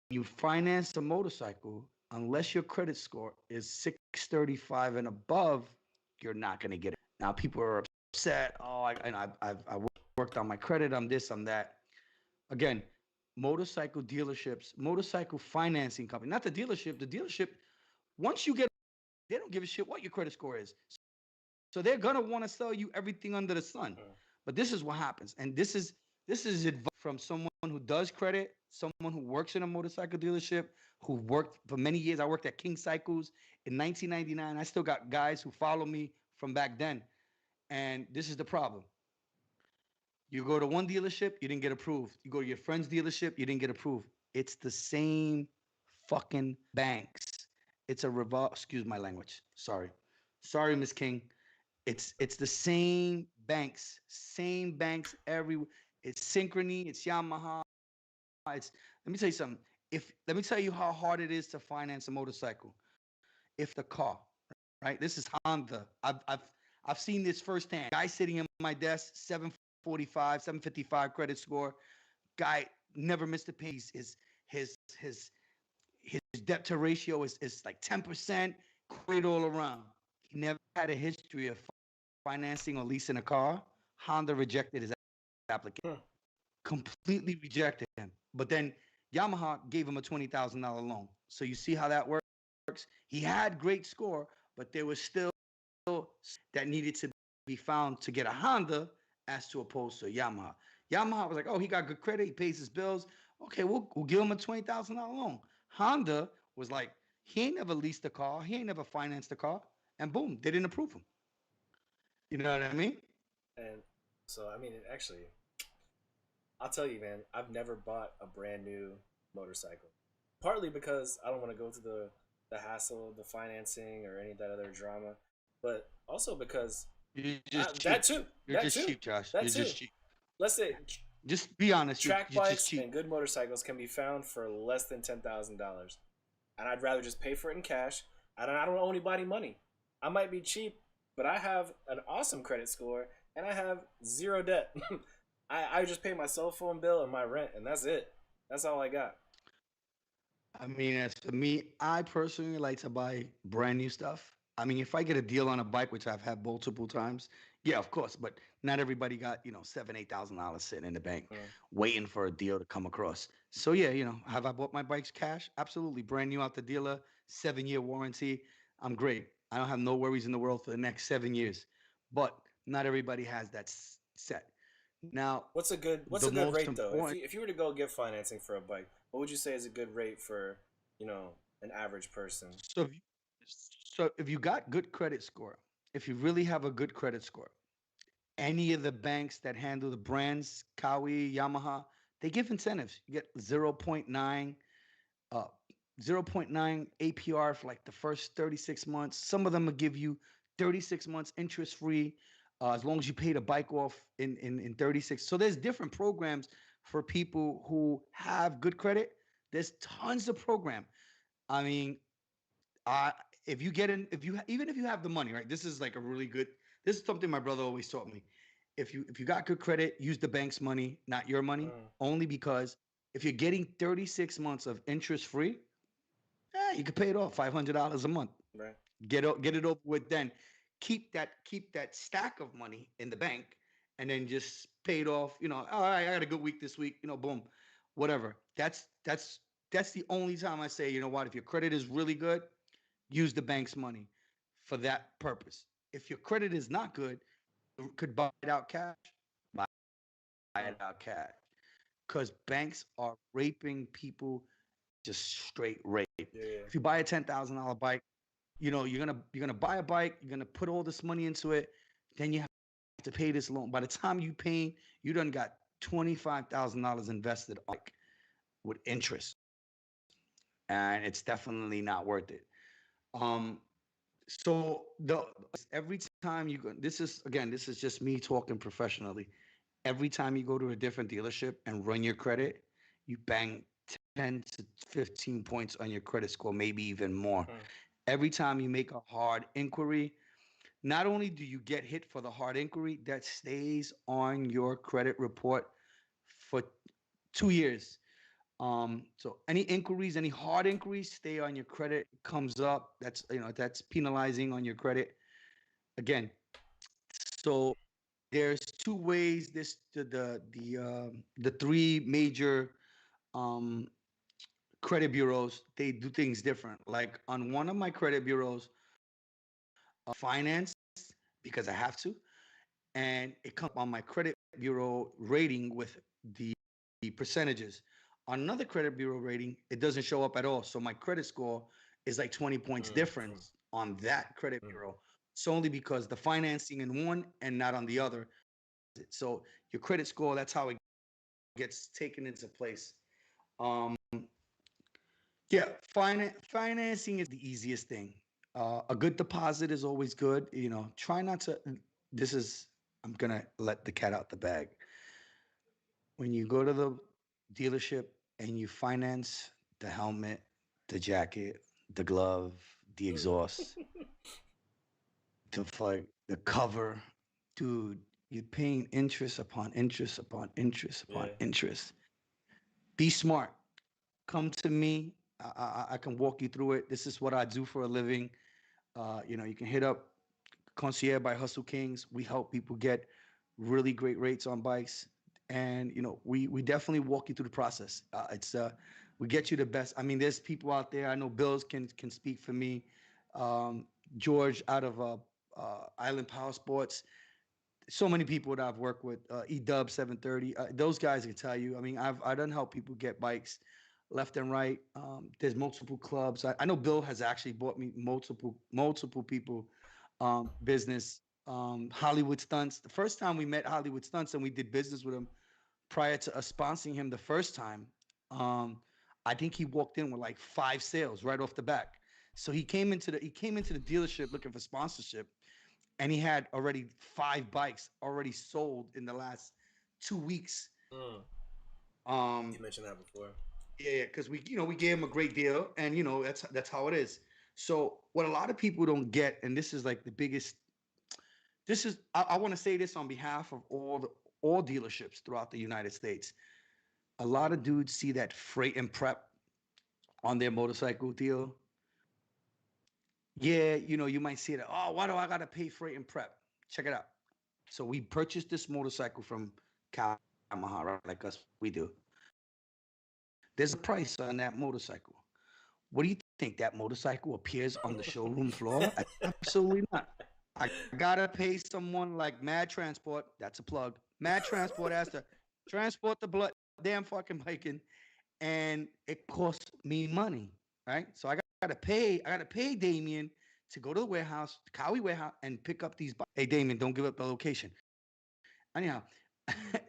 you finance a motorcycle, unless your credit score is 635 and above, you're not going to get it. Now people are upset. Oh, I worked on my credit. I'm this, I'm that. Again, motorcycle dealerships, motorcycle financing company, not the dealership. The dealership, once you get, they don't give a shit what your credit score is. So they're gonna want to sell you everything under the sun. But this is what happens, and this is advice from someone who does credit, someone who works in a motorcycle dealership, who worked for many years. I worked at King Cycles in 1999. I still got guys who follow me from back then, and this is the problem. You go to one dealership, you didn't get approved. You go to your friend's dealership, you didn't get approved. It's the same fucking banks. It's a revol. Excuse my language. Sorry, Miss King. It's the same banks every. It's Synchrony. It's Yamaha. It's let me tell you something. If let me tell you how hard it is to finance a motorcycle. If the car, right? This is Honda. I've seen this firsthand. Guy sitting in my desk, 745, 755 credit score. Guy never missed a piece. His his debt to ratio is like 10%, great all around. He never had a history of financing or leasing a car. Honda rejected his application. Completely rejected him. But then Yamaha gave him a $20,000 loan. So you see how that works? He had great score, but there was still that needed to be found to get a Honda as to opposed to Yamaha. Yamaha was like, oh, he got good credit, he pays his bills. Okay, we'll give him a $20,000 loan. Honda was like, he ain't never leased a car, he ain't never financed a car, and boom, they didn't approve him. You know what I mean? And so, I mean, actually, I'll tell you, man, I've never bought a brand new motorcycle. Partly because I don't want to go through the hassle of the financing or any of that other drama, but also because You're just cheap. that too. You're That just too. cheap, Josh. That You're too. just cheap. Let's say Just be honest. track You're just bikes cheap. and good motorcycles can be found for less than $10,000, and I'd rather just pay for it in cash. And I don't owe anybody money. I might be cheap, but I have an awesome credit score and I have zero debt. I just pay my cell phone bill and my rent, and that's it. That's all I got. I mean, as for me, I personally like to buy brand new stuff. I mean, if I get a deal on a bike, which I've had multiple times, yeah, of course. But not everybody got $7,000, $8,000 sitting in the bank, Mm. waiting for a deal to come across. So yeah, have I bought my bikes cash? Absolutely, brand new out the dealer, 7-year warranty. I'm great. I don't have no worries in the world for the next 7 years. But not everybody has that set. Now, What's the a good most rate though? important. If you were to go get financing for a bike, what would you say is a good rate for an average person? So if you, so if you got good credit score, if you really have a good credit score, any of the banks that handle the brands, Kawi, Yamaha, they give incentives. You get uh, 0.9 APR for like the first 36 months. Some of them will give you 36 months interest free, as long as you pay the bike off in 36. So there's different programs for people who have good credit. There's tons of program. I mean, uh, if you get in, if you even if you have the money, right? This is like a really good. This is something my brother always taught me. If you got good credit, use the bank's money, not your money, Mm. only because If you're getting 36 months of interest free, you can pay it off $500 a month. Right. Get it over with. Then keep that stack of money in the bank, and then just pay it off. All right, I had a good week this week. Boom, whatever. That's the only time I say, you know what? If your credit is really good, use the bank's money for that purpose. If your credit is not good, you could buy it out cash. Buy it out cash. Because banks are raping people, just straight rape. Yeah. If you buy a $10,000 bike, you're gonna buy a bike, you're gonna put all this money into it, then you have to pay this loan. By the time you done got $25,000 invested like with interest, and it's definitely not worth it. Um, so the every time you go, this is just me talking professionally. Every time you go to a different dealership and run your credit, you bang 10 to 15 points on your credit score, maybe even more. Every time you make a hard inquiry, not only do you get hit for the hard inquiry, that stays on your credit report for 2 years. So any inquiries, any hard inquiries, stay on your credit, comes up. That's penalizing on your credit. Again, so there's two ways the three major um credit bureaus, they do things different. Like on one of my credit bureaus, finance, because I have to, and it comes up on my credit bureau rating with the percentages. On another credit bureau rating, it doesn't show up at all. So my credit score is like 20 points difference on that credit bureau. It's only because the financing in one and not on the other. So your credit score, that's how it gets taken into place. Um, yeah, financing is the easiest thing. A good deposit is always good. Try not to. This is. I'm gonna let the cat out the bag. When you go to the dealership and you finance the helmet, the jacket, the glove, the exhaust, the cover, dude, you're paying interest upon interest upon interest upon interest. Be smart. Come to me. I can walk you through it. This is what I do for a living. You can hit up Concierge by Hustle Kings. We help people get really great rates on bikes, and we definitely walk you through the process. We get you the best. I mean, there's people out there. I know Bills can speak for me. George out of Island Power Sports. So many people that I've worked with. Edub 730. Those guys can tell you. I mean, I done help people get bikes left and right. There's multiple clubs. I know Bill has actually bought me multiple people business. Hollywood Stunts. The first time we met Hollywood Stunts and we did business with him prior to us sponsoring him the first time, I think he walked in with like 5 sales right off the back. So he came into the dealership looking for sponsorship, and he had already 5 bikes already sold in the last 2 weeks. You mentioned that before. Yeah, because we gave him a great deal, and that's how it is. So what a lot of people don't get, and this is like the biggest. I want to say this on behalf of all dealerships throughout the United States. A lot of dudes see that freight and prep on their motorcycle deal. Yeah, you might see it. Oh, why do I gotta pay freight and prep? Check it out. So we purchased this motorcycle from Yamaha, right? Like us, we do. There's a price on that motorcycle. What do you think? That motorcycle appears on the showroom floor? Absolutely not. I gotta pay someone like Mad Transport. That's a plug. Mad Transport has to transport the damn fucking bike in, and it costs me money, right? So I gotta pay Damien to go to the warehouse, the Cowie warehouse, and pick up these bikes. Hey, Damien, don't give up the location. Anyhow,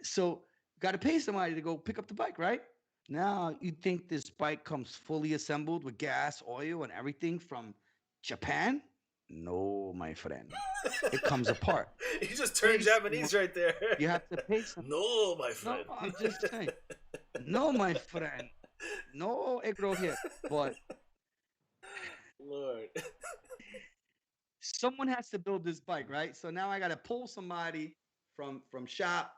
so gotta pay somebody to go pick up the bike, right? Now you think this bike comes fully assembled with gas, oil, and everything from Japan? No, my friend. It comes apart. You just turned Japanese right there. You have to pay some. No, my friend. No, I'm just saying. No, my friend. No, egro here. But Lord. Someone has to build this bike, right? So now I got to pull somebody from shop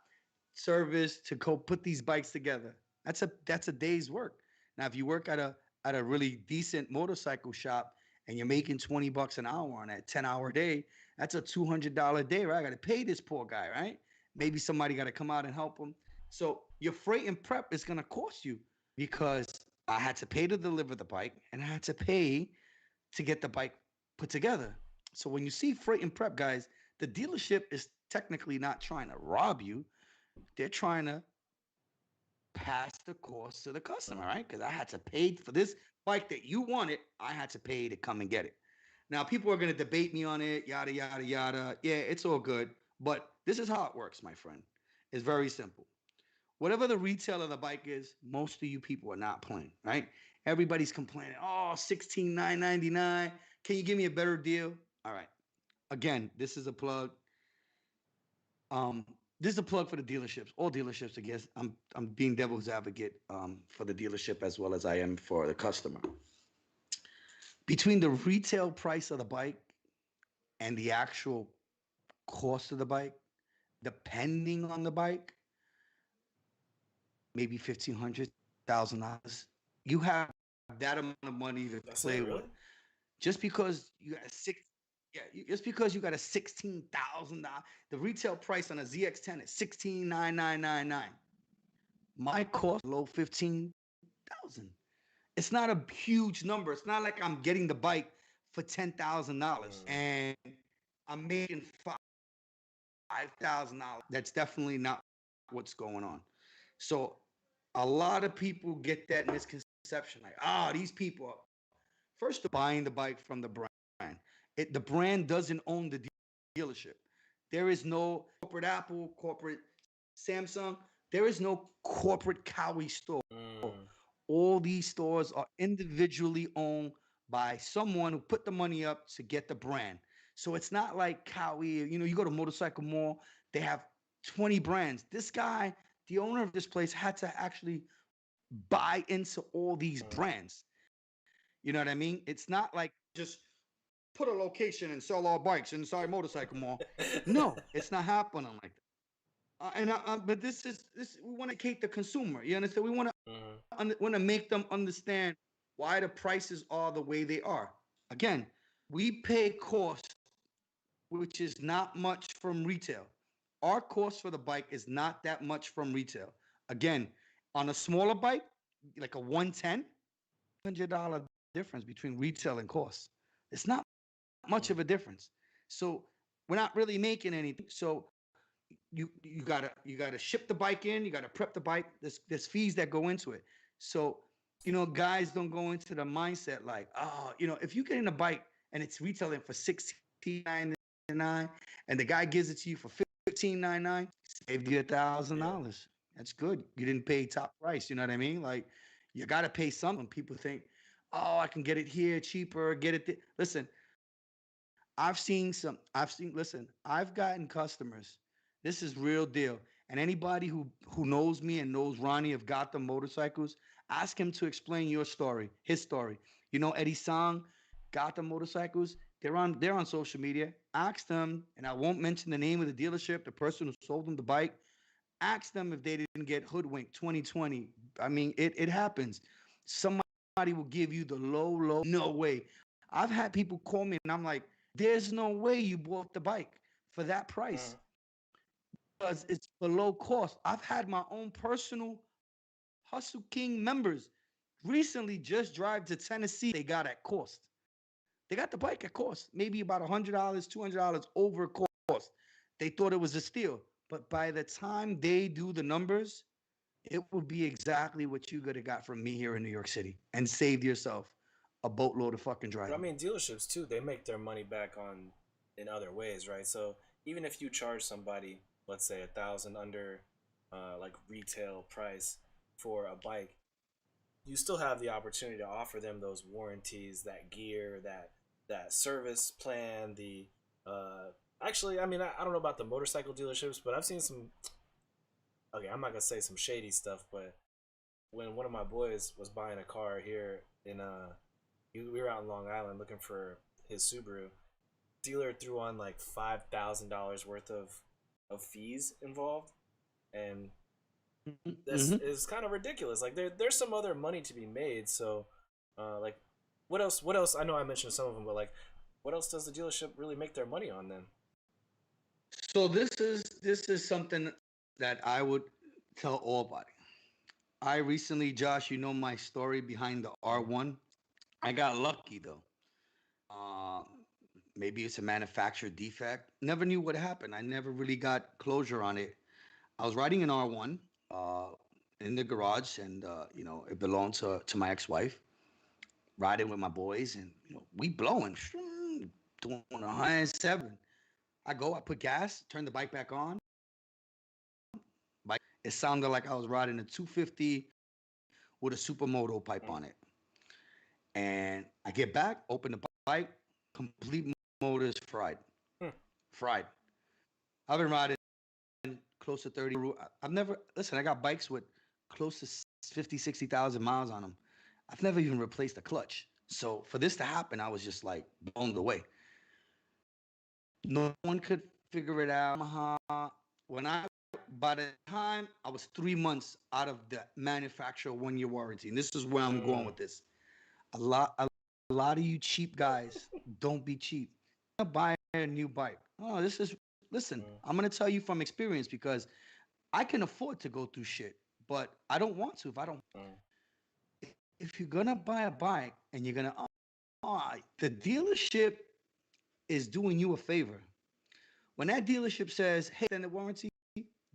service to go put these bikes together. That's a day's work. Now, if you work at a really decent motorcycle shop and you're making $20 an hour on that 10-hour day, that's a $200 day, right? I got to pay this poor guy, right? Maybe somebody got to come out and help him. So your freight and prep is going to cost you because I had to pay to deliver the bike and I had to pay to get the bike put together. So when you see freight and prep, guys, the dealership is technically not trying to rob you. They're trying to pass the cost to the customer, right? Because I had to pay for this bike that you wanted. I had to pay to come and get it. Now, people are going to debate me on it, yada, yada, yada. Yeah, it's all good. But this is how it works, my friend. It's very simple. Whatever the retail of the bike is, most of you people are not playing, right? Everybody's complaining, oh, 16,999. Can you give me a better deal? All right. Again, this is a plug. Um, this is a plug for the dealerships, all dealerships. I guess I'm being devil's advocate for the dealership as well as I am for the customer. Between the retail price of the bike and the actual cost of the bike, depending on the bike, maybe $1,500, you have that amount of money to That's play it, really? with. Just because you got a six, yeah, just because you got a $16,000, the retail price on a ZX10 is 16,999. My cost low 15,000. It's not a huge number. It's not like I'm getting the bike for $10,000 and I'm making $5,000. That's definitely not what's going on. So a lot of people get that misconception, like, these people are first of all buying the bike from the brand. The brand doesn't own the dealership. There is no corporate Apple, corporate Samsung. There is no corporate Cowie store. All these stores are individually owned by someone who put the money up to get the brand. So it's not like Cowie, you go to Motorcycle Mall, they have 20 brands. This guy, the owner of this place, had to actually buy into all these brands. You know what I mean? It's not like just put a location and sell all bikes inside Motorcycle Mall. No, it's not happening like that. But this. We want to educate the consumer. You understand? We want to make them understand why the prices are the way they are. Again, we pay cost, which is not much from retail. Our cost for the bike is not that much from retail. Again, on a smaller bike, like a 110, $100 difference between retail and cost. It's not much of a difference. So we're not really making anything. So you gotta ship the bike in, you gotta prep the bike. There's fees that go into it. So guys don't go into the mindset like, if you get in a bike and it's retailing for $16.99 and the guy gives it to you for $15.99, saved you $1,000. That's good. You didn't pay top price. You know what I mean? Like, you gotta pay something. People think, I can get it here cheaper, get it listen, listen, I've gotten customers. This is real deal. And anybody who knows me and knows Ronnie of Gotham Motorcycles, ask him to explain his story. Eddie Song, Gotham Motorcycles, they're on social media. Ask them, and I won't mention the name of the dealership, the person who sold them the bike. Ask them if they didn't get hoodwinked 2020. I mean, it happens. Somebody will give you the low, no way. I've had people call me and I'm like, there's no way you bought the bike for that price because it's below cost. I've had my own personal Hustle King members recently just drive to Tennessee. They got at cost. They got the bike at cost, maybe about $100, $200 over cost. They thought it was a steal. But by the time they do the numbers, it would be exactly what you could have got from me here in New York City and saved yourself a boatload of fucking But I driving. mean, dealerships too, they make their money back on in other ways, right? So even if you charge somebody, let's say 1,000 under like retail price for a bike, you still have the opportunity to offer them those warranties, that gear, that service plan. The actually, I mean, I don't know about the motorcycle dealerships, but I've seen some. Okay, I'm not gonna say some shady stuff, but when one of my boys was buying a car here in we were out in Long Island looking for his Subaru. Dealer threw on like $5,000 worth of fees involved, and this is kind of ridiculous. Like there's some other money to be made. So, like, what else? What else? I know I mentioned some of them, but like, what else does the dealership really make their money on then? So this is something that I would tell all body. I recently, Josh, you know my story behind the R1. I got lucky though. Uh, Maybe it's a manufacturer defect. Never knew what happened. I never really got closure on it. I was riding an R1 uh, in the garage, and it belonged to my ex-wife. Riding with my boys, and we blowing, doing 107. I go, I put gas, turn the bike back on. Bike, it sounded like I was riding a 250 with a supermoto pipe on it. And I get back, open the bike, complete motor is fried. Hmm. Fried. I've been riding close to 30. I've never, listen, I got bikes with close to 50, 60,000 miles on them. I've never even replaced a clutch. So for this to happen, I was just like blown away. No one could figure it out. When I, by the time I was 3 months out of the manufacturer 1 year warranty, and this is where I'm going with this. A lot of you cheap guys don't be cheap. Buy a new bike. Oh, listen, I'm gonna tell you from experience because I can afford to go through shit, but I don't want to if I don't. If you're gonna buy a bike and you're gonna, the dealership is doing you a favor. When that dealership says, "Hey, extend the warranty,"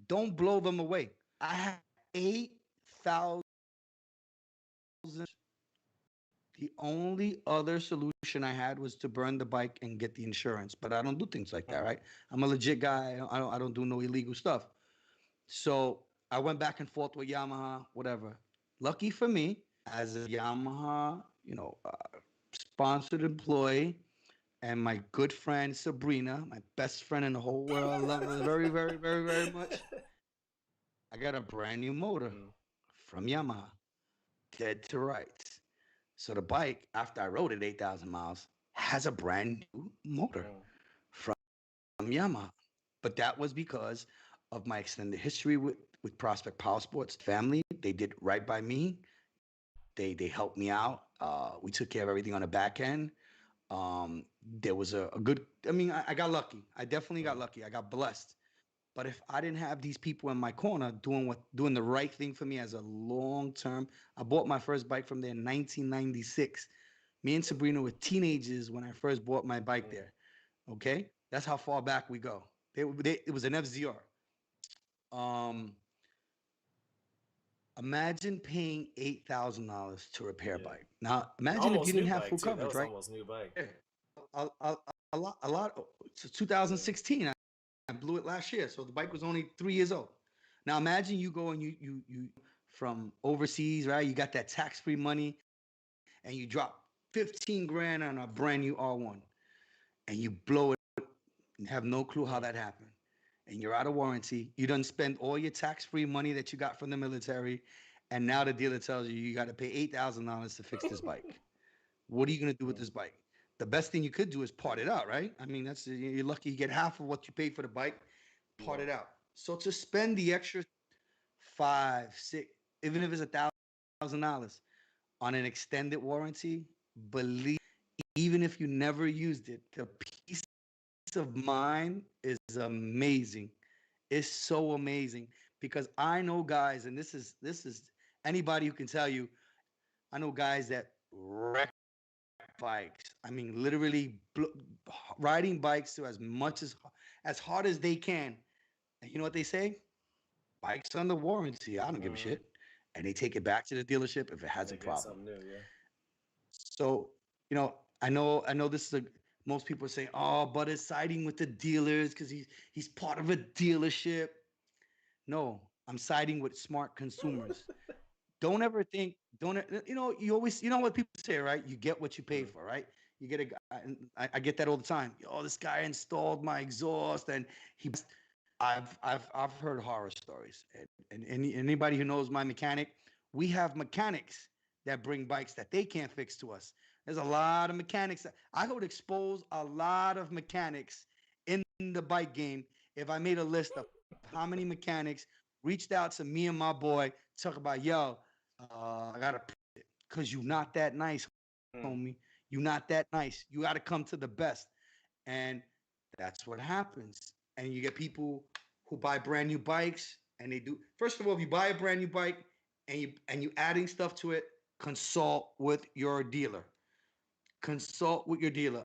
don't blow them away. I have 8,000. The only other solution I had was to burn the bike and get the insurance, but I don't do things like that, right? I'm a legit guy. I don't do no illegal stuff. So I went back and forth with Yamaha, whatever. Lucky for me, as a Yamaha, sponsored employee, and my good friend Sabrina, my best friend in the whole world, I love her very, very, very, very much. I got a brand new motor from Yamaha, dead to rights. So the bike, after I rode it 8,000 miles, has a brand new motor from Yamaha. But that was because of my extended history with Prospect Power Sports family. They did right by me. They helped me out. We took care of everything on the back end. There was a good. I mean, I got lucky. I definitely got lucky. I got blessed. But if I didn't have these people in my corner doing the right thing for me as a long term, I bought my first bike from there in 1996. Me and Sabrina were teenagers when I first bought my bike there. Okay, that's how far back we go. It was an FZR. Um, Imagine paying $8,000 to repair a bike. Now, imagine if you Almost didn't new have bike full too. That coverage, was right? almost new bike. A lot. It's 2016. I blew it last year, so the bike was only 3 years old. Now imagine you go and you from overseas, right? You got that tax-free money, and you drop 15 grand on a brand new R1, and you blow it and have no clue how that happened. And you're out of warranty. You done spend all your tax-free money that you got from the military, and now the dealer tells you got to pay $8,000 to fix this bike. What are you gonna do with this bike? The best thing you could do is part it out, right? I mean, you're lucky you get half of what you paid for the bike, part it out. So to spend the extra five, six, even if it's $1,000 on an extended warranty, believe even if you never used it, the peace of mind is amazing. It's so amazing because I know guys, and this is anybody who can tell you, I know guys that wreck bikes. I mean, literally riding bikes to as hard as they can. And you know what they say? Bike's under warranty. I don't give a shit. And they take it back to the dealership if it has a They get problem. something new, yeah. So, I know this is most people are saying, oh, but it's siding with the dealers because he's part of a dealership. No, I'm siding with smart consumers. Don't ever think, don't you always what people say, right? You get what you pay for, right? You get I get that all the time. Oh, this guy installed my exhaust and he I've heard horror stories. And anybody who knows my mechanic, we have mechanics that bring bikes that they can't fix to us. There's a lot of mechanics I would expose a lot of mechanics in the bike game if I made a list of how many mechanics reached out to me and my boy, talk about, yo, I gotta, cause you not that nice, Mm. homie. You not that nice. You gotta come to the best. And that's what happens. And you get people who buy brand new bikes and they do. First of all, if you buy a brand new bike and you adding stuff to it, consult with your dealer. Consult with your dealer.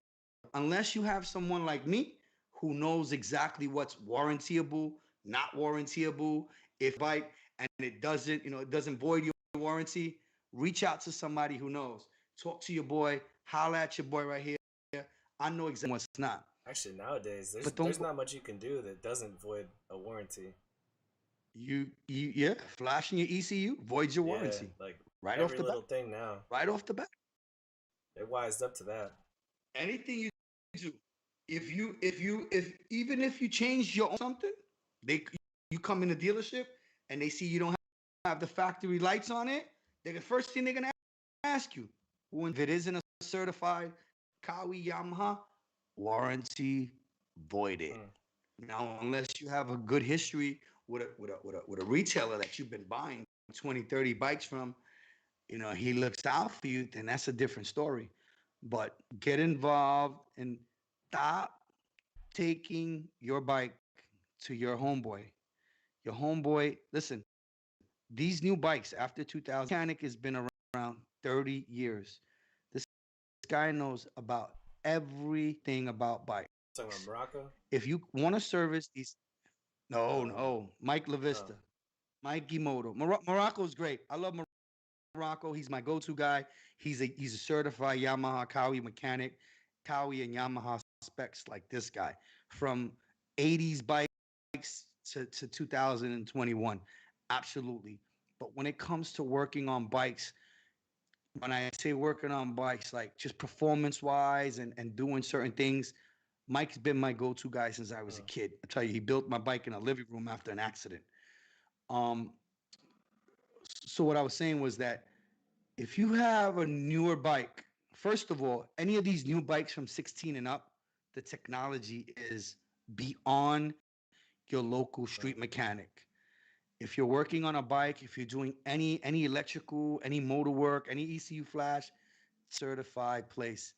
Unless you have someone like me who knows exactly what's warrantyable, not warrantyable. If bike and it doesn't, it doesn't void your warranty, reach out to somebody who knows. Talk to your boy, holla at your boy right here. I know exactly what's not. Actually, nowadays But don't there's go, not much you can do that doesn't void a warranty. yeah, flashing your ECU voids your Yeah, warranty like right off every the bat. little thing now, Right off the bat. they wised up to that. Anything you do, if even if you change your own something, they you come in the dealership and they see you don't have the factory lights on it, the first thing they're gonna ask you, if it isn't a certified Kawi Yamaha, warranty voided. Mm. Now, unless you have a good history with a retailer that you've been buying 20, 30 bikes from, he looks out for you, then that's a different story. But get involved and stop taking your bike to your homeboy. Your homeboy, listen, these new bikes after 2000, mechanic has been around 30 years. This guy knows about everything about bikes. Talking about Morocco. If you want to service these, no, Uh, no, Mike oh, LaVista, Mikey Moto. Morocco's great. I love Morocco. He's my go-to guy. He's a certified Yamaha Kawi mechanic, Kawi and Yamaha specs like this guy from 80s bikes to 2021. Absolutely. But when it comes to working on bikes, when I say working on bikes, like just performance wise and doing certain things, Mike's been my go-to guy since I was a mm. kid. I tell you, he built my bike in a living room after an accident. Um, so what I was saying was that if you have a newer bike, first of all, any of these new bikes from 16 and up, the technology is beyond your local Right. street mechanic. If you're working on a bike, if you're doing any electrical, any motor work, any ECU flash, certified place,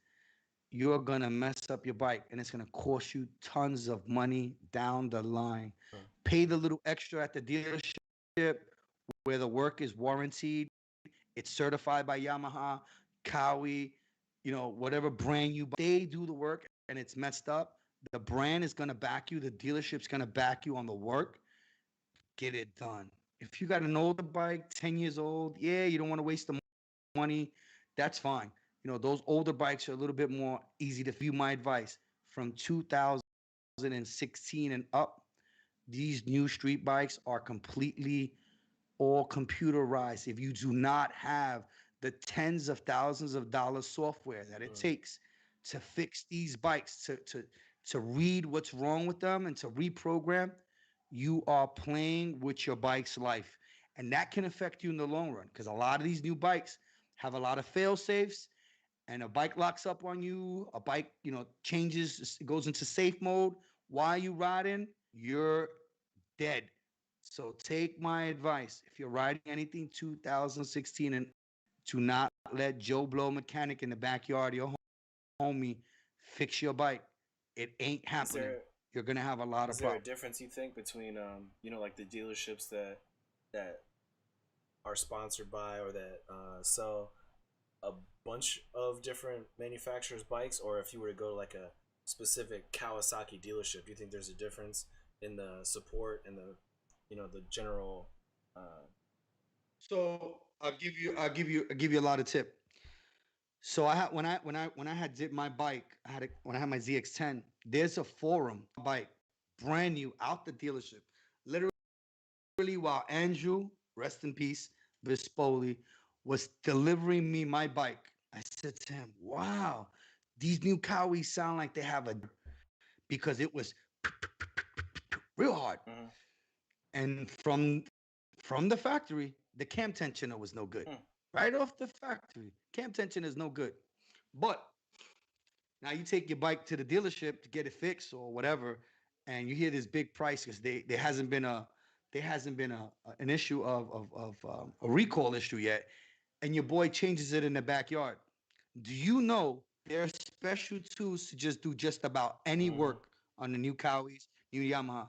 you're gonna mess up your bike and it's gonna cost you tons of money down the line. Mm. Pay the little extra at the dealership where the work is warranted, it's certified by Yamaha, Kawi, whatever brand you buy. They do the work and it's messed up. The brand is gonna back you. The dealership's gonna back you on the work. Get it done. If you got an older bike, 10 years old, yeah, you don't want to waste the money. That's fine. Those older bikes are a little bit more easy to view. My advice from 2016 and up, these new street bikes are completely all computerized. If you do not have the tens of thousands of dollars software that it Mm. takes to fix these bikes, to read what's wrong with them and to reprogram, you are playing with your bike's life. And that can affect you in the long run because a lot of these new bikes have a lot of fail safes and a bike locks up on you, a bike, changes, goes into safe mode. While you riding, you're dead. So take my advice. If you're riding anything 2016 and do not let Joe Blow mechanic in the backyard of your homie fix your bike. It ain't Is happening. there You're gonna have a lot of is there a problems. difference you think between like the dealerships that are sponsored by or that sell a bunch of different manufacturers' bikes, or if you were to go to like a specific Kawasaki dealership, do you think there's a difference in the support and the general? Uh, So I'll give you a lot of tip. So I had when I had did my bike, when I had my ZX10, there's a forum bike, brand new out the dealership. Literally while Andrew, rest in peace, Vispoli, was delivering me my bike, I said to him, wow, these new Cowies sound like they have a because it was real hard. mhm. And from the factory, the cam tensioner was no good. Hmm. Right off the factory, cam tension is no good. But now you take your bike to the dealership to get it fixed or whatever, and you hear this big price because there hasn't been there hasn't been an issue of a recall issue yet, and your boy changes it in the backyard. Do you know there are special tools to just do just about any Mm-hmm. work on the new Cowies, new Yamaha?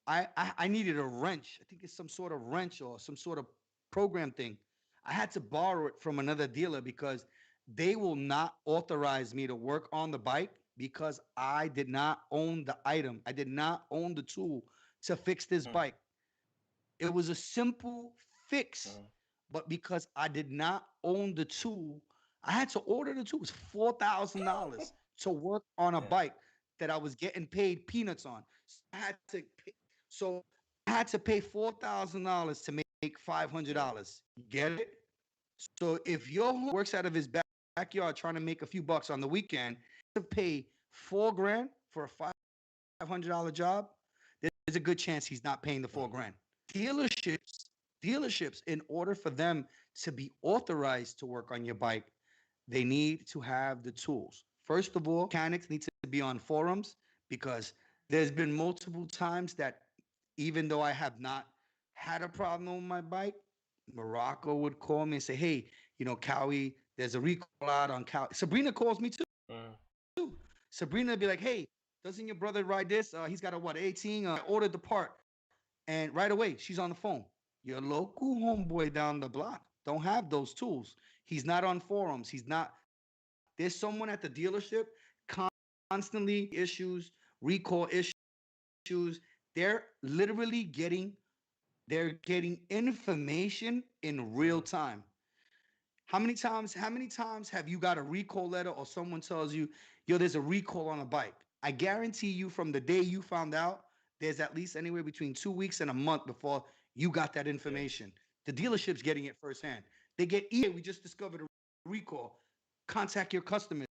I needed a wrench. I think it's some sort of wrench or some sort of program thing. I had to borrow it from another dealer because they will not authorize me to work on the bike because I did not own the item. I did not own the tool to fix this bike. It was a simple fix, Mm-hmm. but because I did not own the tool, I had to order the tool. It was $4,000 to work on a Yeah. bike that I was getting paid peanuts on. So I had to pay $4,000 to make Yeah. $500. You get it? So if your homie works out of his backyard trying to make a few bucks on the weekend, to pay 4 grand for a $500 job, there's a good chance he's not paying the 4 grand. Dealerships, dealerships, in order for them to be authorized to work on your bike, they need to have the tools. First of all, mechanics need to be on forums because there's been multiple times that even though I have not had a problem with my bike, Morocco would call me and say, "Hey, Cowie, there's a recall out on Cowie." Sabrina calls me too. Mm-hmm. Sabrina would be like, "Hey, doesn't your brother ride this? He's got a what, 18? I ordered the part." And right away, she's on the phone. Your local homeboy down the block don't have those tools. He's not on forums. He's not. There's someone at the dealership constantly issues, recall issues. They're literally getting information in real time. How many times have you got a recall letter or someone tells you, yo, there's a recall on a bike? I guarantee you from the day you found out, there's at least anywhere between 2 weeks and a month before you got that Yeah. information. The dealership's getting it firsthand. They get, we just discovered a recall. Contact your customers.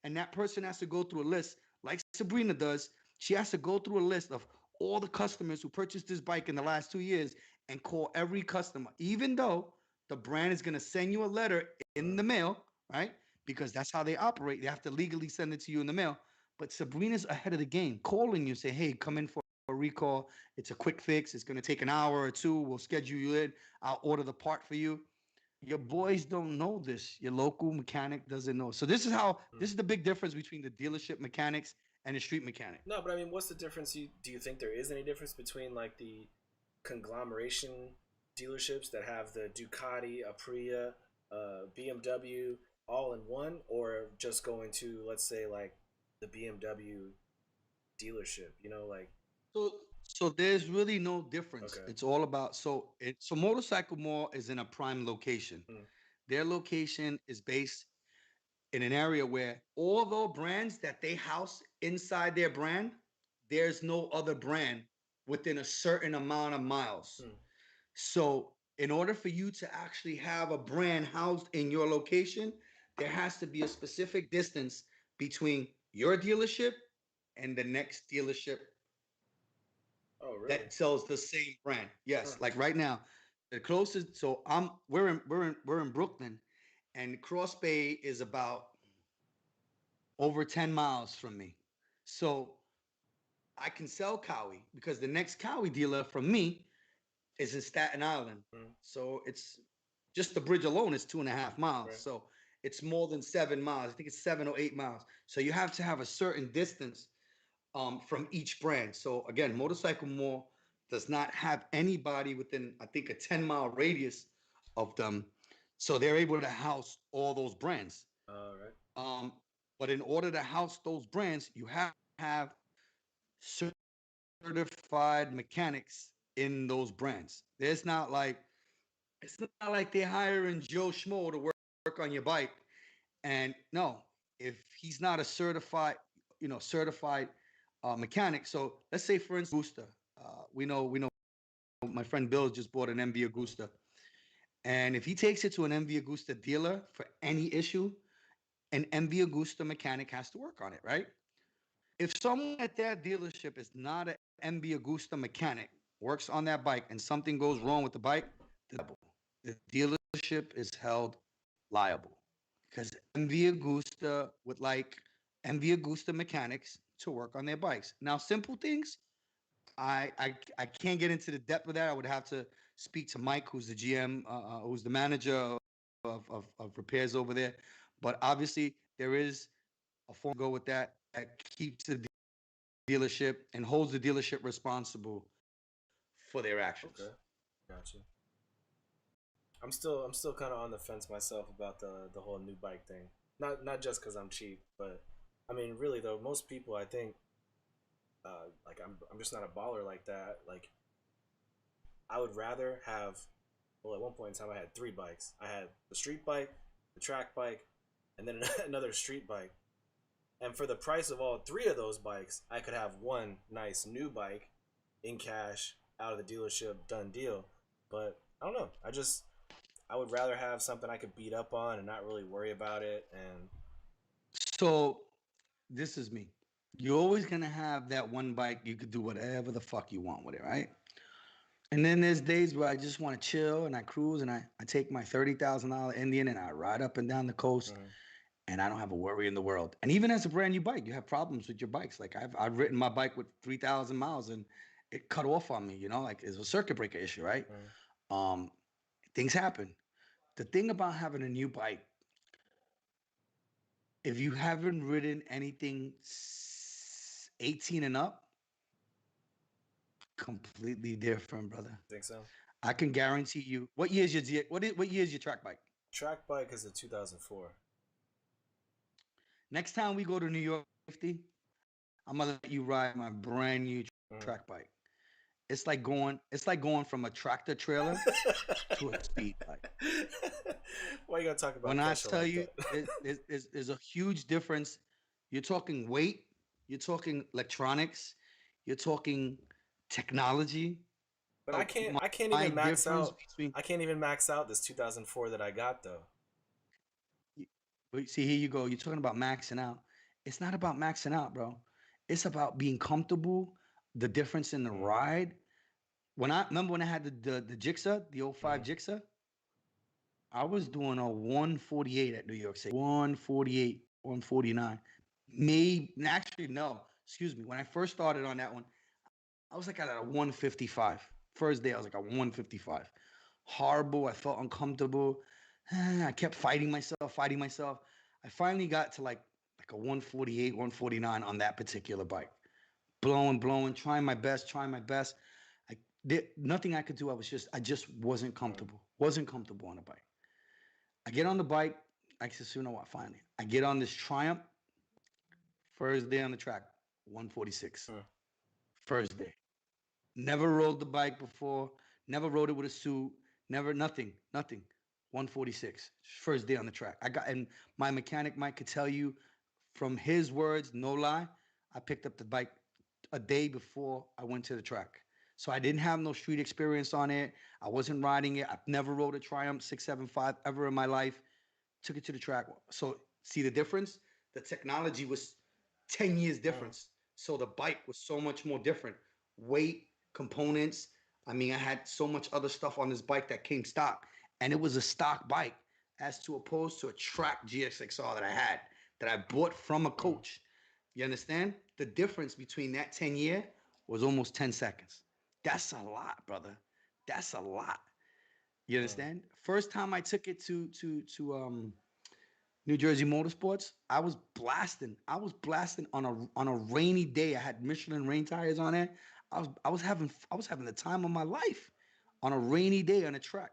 And that person has to go through a list like Sabrina does. She has to go through a list of all the customers who purchased this bike in the last 2 years and call every customer, even though the brand is going to send you a letter in the mail, right? Because that's how they operate. They have to legally send it to you in the mail. But Sabrina's ahead of the game, calling you, say, "Hey, come in for a recall. It's a quick fix. It's going to take an hour or two. We'll schedule you in. I'll order the part for you." Your boys don't know this. Your local mechanic doesn't know. So this is the big difference between the dealership mechanics and the street mechanic. No, but I mean, what's the difference? Do you think there is any difference between like the conglomeration dealerships that have the Ducati, Aprilia, BMW all in one, or just going to, let's say, like the BMW dealership? Like So there's really no difference. okay, It's all about so Motorcycle Mall is in a prime location. mm, Their location is based in an area where all the brands that they house inside their brand, there's no other brand within a certain amount of miles. mm, So, in order for you to actually have a brand housed in your location, there has to be a specific distance between your dealership and the next dealership oh really? that sells the same brand. Huh. Yes, like right now, the closest. So we're in Brooklyn, and Cross Bay is about over 10 miles from me. So I can sell Cowie because the next Cowie dealer from me is in Staten Island. Mm, So it's just the bridge alone is 2.5 miles. right. So it's more than 7 miles. I think it's 7 or 8 miles. So you have to have a certain distance from each brand. So again, Motorcycle Mall does not have anybody within, I think, a 10-mile radius of them. So they're able to house all those brands. All right. Um, but in order to house those brands, you have to have certified mechanics in those brands. It's not like they're hiring Joe Schmo to work on your bike. And no, if he's not a certified mechanic. So let's say, for instance, Augusta. We know my friend Bill just bought an MV Augusta. And if he takes it to an MV Augusta dealer for any issue, an MV Augusta mechanic has to work on it, right? If someone at that dealership is not an MV Augusta mechanic, works on that bike, and something goes wrong with the bike, the dealership is held liable because MV Augusta would like MV Augusta mechanics to work on their bikes. Now, simple things, I can't get into the depth of that. I would have to speak to Mike, who's the GM, who's the manager of repairs over there. But obviously, there is a form to go with that keeps the dealership and holds the dealership responsible for their actions. Okay, gotcha. I'm still kind of on the fence myself about the whole new bike thing. Not just because I'm cheap, but I mean, really though, most people I think, like I'm just not a baller like that. Like I would rather have. Well, at one point in time, I had three bikes. I had the street bike, the track bike, and then another street bike. And for the price of all three of those bikes, I could have one nice new bike in cash out of the dealership, done deal. But I don't know. I would rather have something I could beat up on and not really worry about it. And So this is me. You're always gonna have that one bike you could do whatever the fuck you want with it, right? And then there's days where I just want to chill and I cruise and I take my $30,000 Indian and I ride up and down the coast and I don't have a worry in the world. And even as a brand new bike, you have problems with your bikes. Like I've ridden my bike with 3,000 miles and it cut off on me, you know, like it's a circuit breaker issue, right? Um, things happen. The thing about having a new bike, if you haven't ridden anything 18 and up, completely different, brother. think so. I can guarantee you. What year is your track bike? Track bike is a 2004. Next time we go to New York, 50, I'm gonna let you ride my brand new track bike. It's like going from a tractor trailer to a speed bike. Why you gonna talk about? When I Kesha tell like you, that? there's a huge difference. You're talking weight. You're talking electronics. You're talking technology. But I can't My even max difference out. between. I can't even max out this 2004 that I got though. But see, here you go. You're talking about maxing out. It's not about maxing out, bro. It's about being comfortable. The difference in the ride. When I remember when I had the Gixxer, the 05 Gixxer, I was doing a 148 at New York City. 148, 149. Maybe actually no. Excuse me. When I first started on that one, I was like at a 155. First day, I was like a 155. Horrible. I felt uncomfortable. I kept fighting myself, fighting myself. I finally got to like a 148, 149 on that particular bike. Blowing, trying my best, trying my best. Nothing I could do. I just wasn't comfortable. Wasn't comfortable on the bike. I get on the bike. I said, so you know what? Finally, I get on this Triumph. First day on the track, 146. First day. Never rode the bike before. Never rode it with a suit. Never nothing. 146. First day on the track. And my mechanic Mike could tell you from his words, no lie, I picked up the bike a day before I went to the track. So I didn't have no street experience on it. I wasn't riding it. I've never rode a Triumph 675 ever in my life. Took it to the track. So see the difference? The technology was 10 years difference. So the bike was so much more different. Weight, components. I mean, I had so much other stuff on this bike that came stock. And it was a stock bike as to opposed to a track GSXR that I bought from a coach. You understand? The difference between that 10 year was almost 10 seconds. That's a lot, brother. That's a lot. You understand? First time I took it to New Jersey Motorsports, I was blasting. On a rainy day. I had Michelin rain tires on it. I was having the time of my life on a rainy day on a track.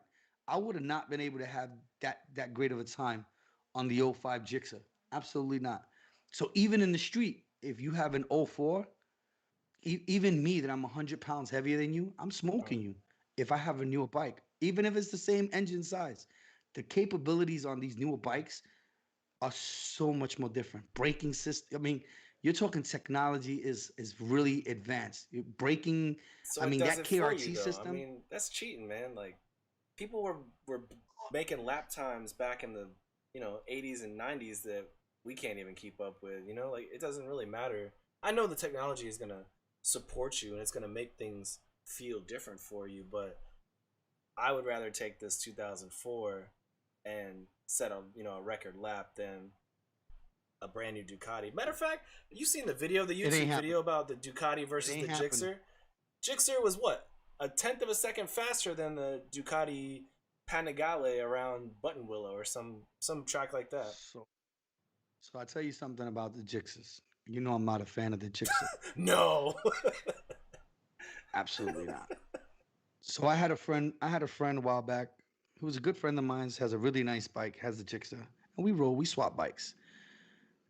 I would have not been able to have that great of a time on the 05 Gixxer. Absolutely not. So even in the street, if you have an 04, even me that I'm 100 pounds heavier than you, I'm smoking you if I have a newer bike. Even if it's the same engine size. The capabilities on these newer bikes are so much more different. Braking system, I mean, you're talking technology is really advanced. Braking, So I it mean, does that it for you, KRT though. system. I mean, that's cheating, man. Like people were making lap times back in the 80s and 90s that we can't even keep up with. Like it doesn't really matter. I know the technology is gonna support you and it's gonna make things feel different for you, but I would rather take this 2004 and set a record lap than a brand new Ducati. Matter of fact, you seen the It ain't YouTube happening. video about the Ducati versus It the ain't happening. Gixxer? Gixxer was what, a tenth of a second faster than the Ducati Panigale around Buttonwillow or some track like that. So I tell you something about the Jixers. You know I'm not a fan of the Jixer. No. Absolutely not. So I had a friend. I had a friend a while back who was a good friend of mine. Has a really nice bike. Has the Jixer, and we roll. We swap bikes.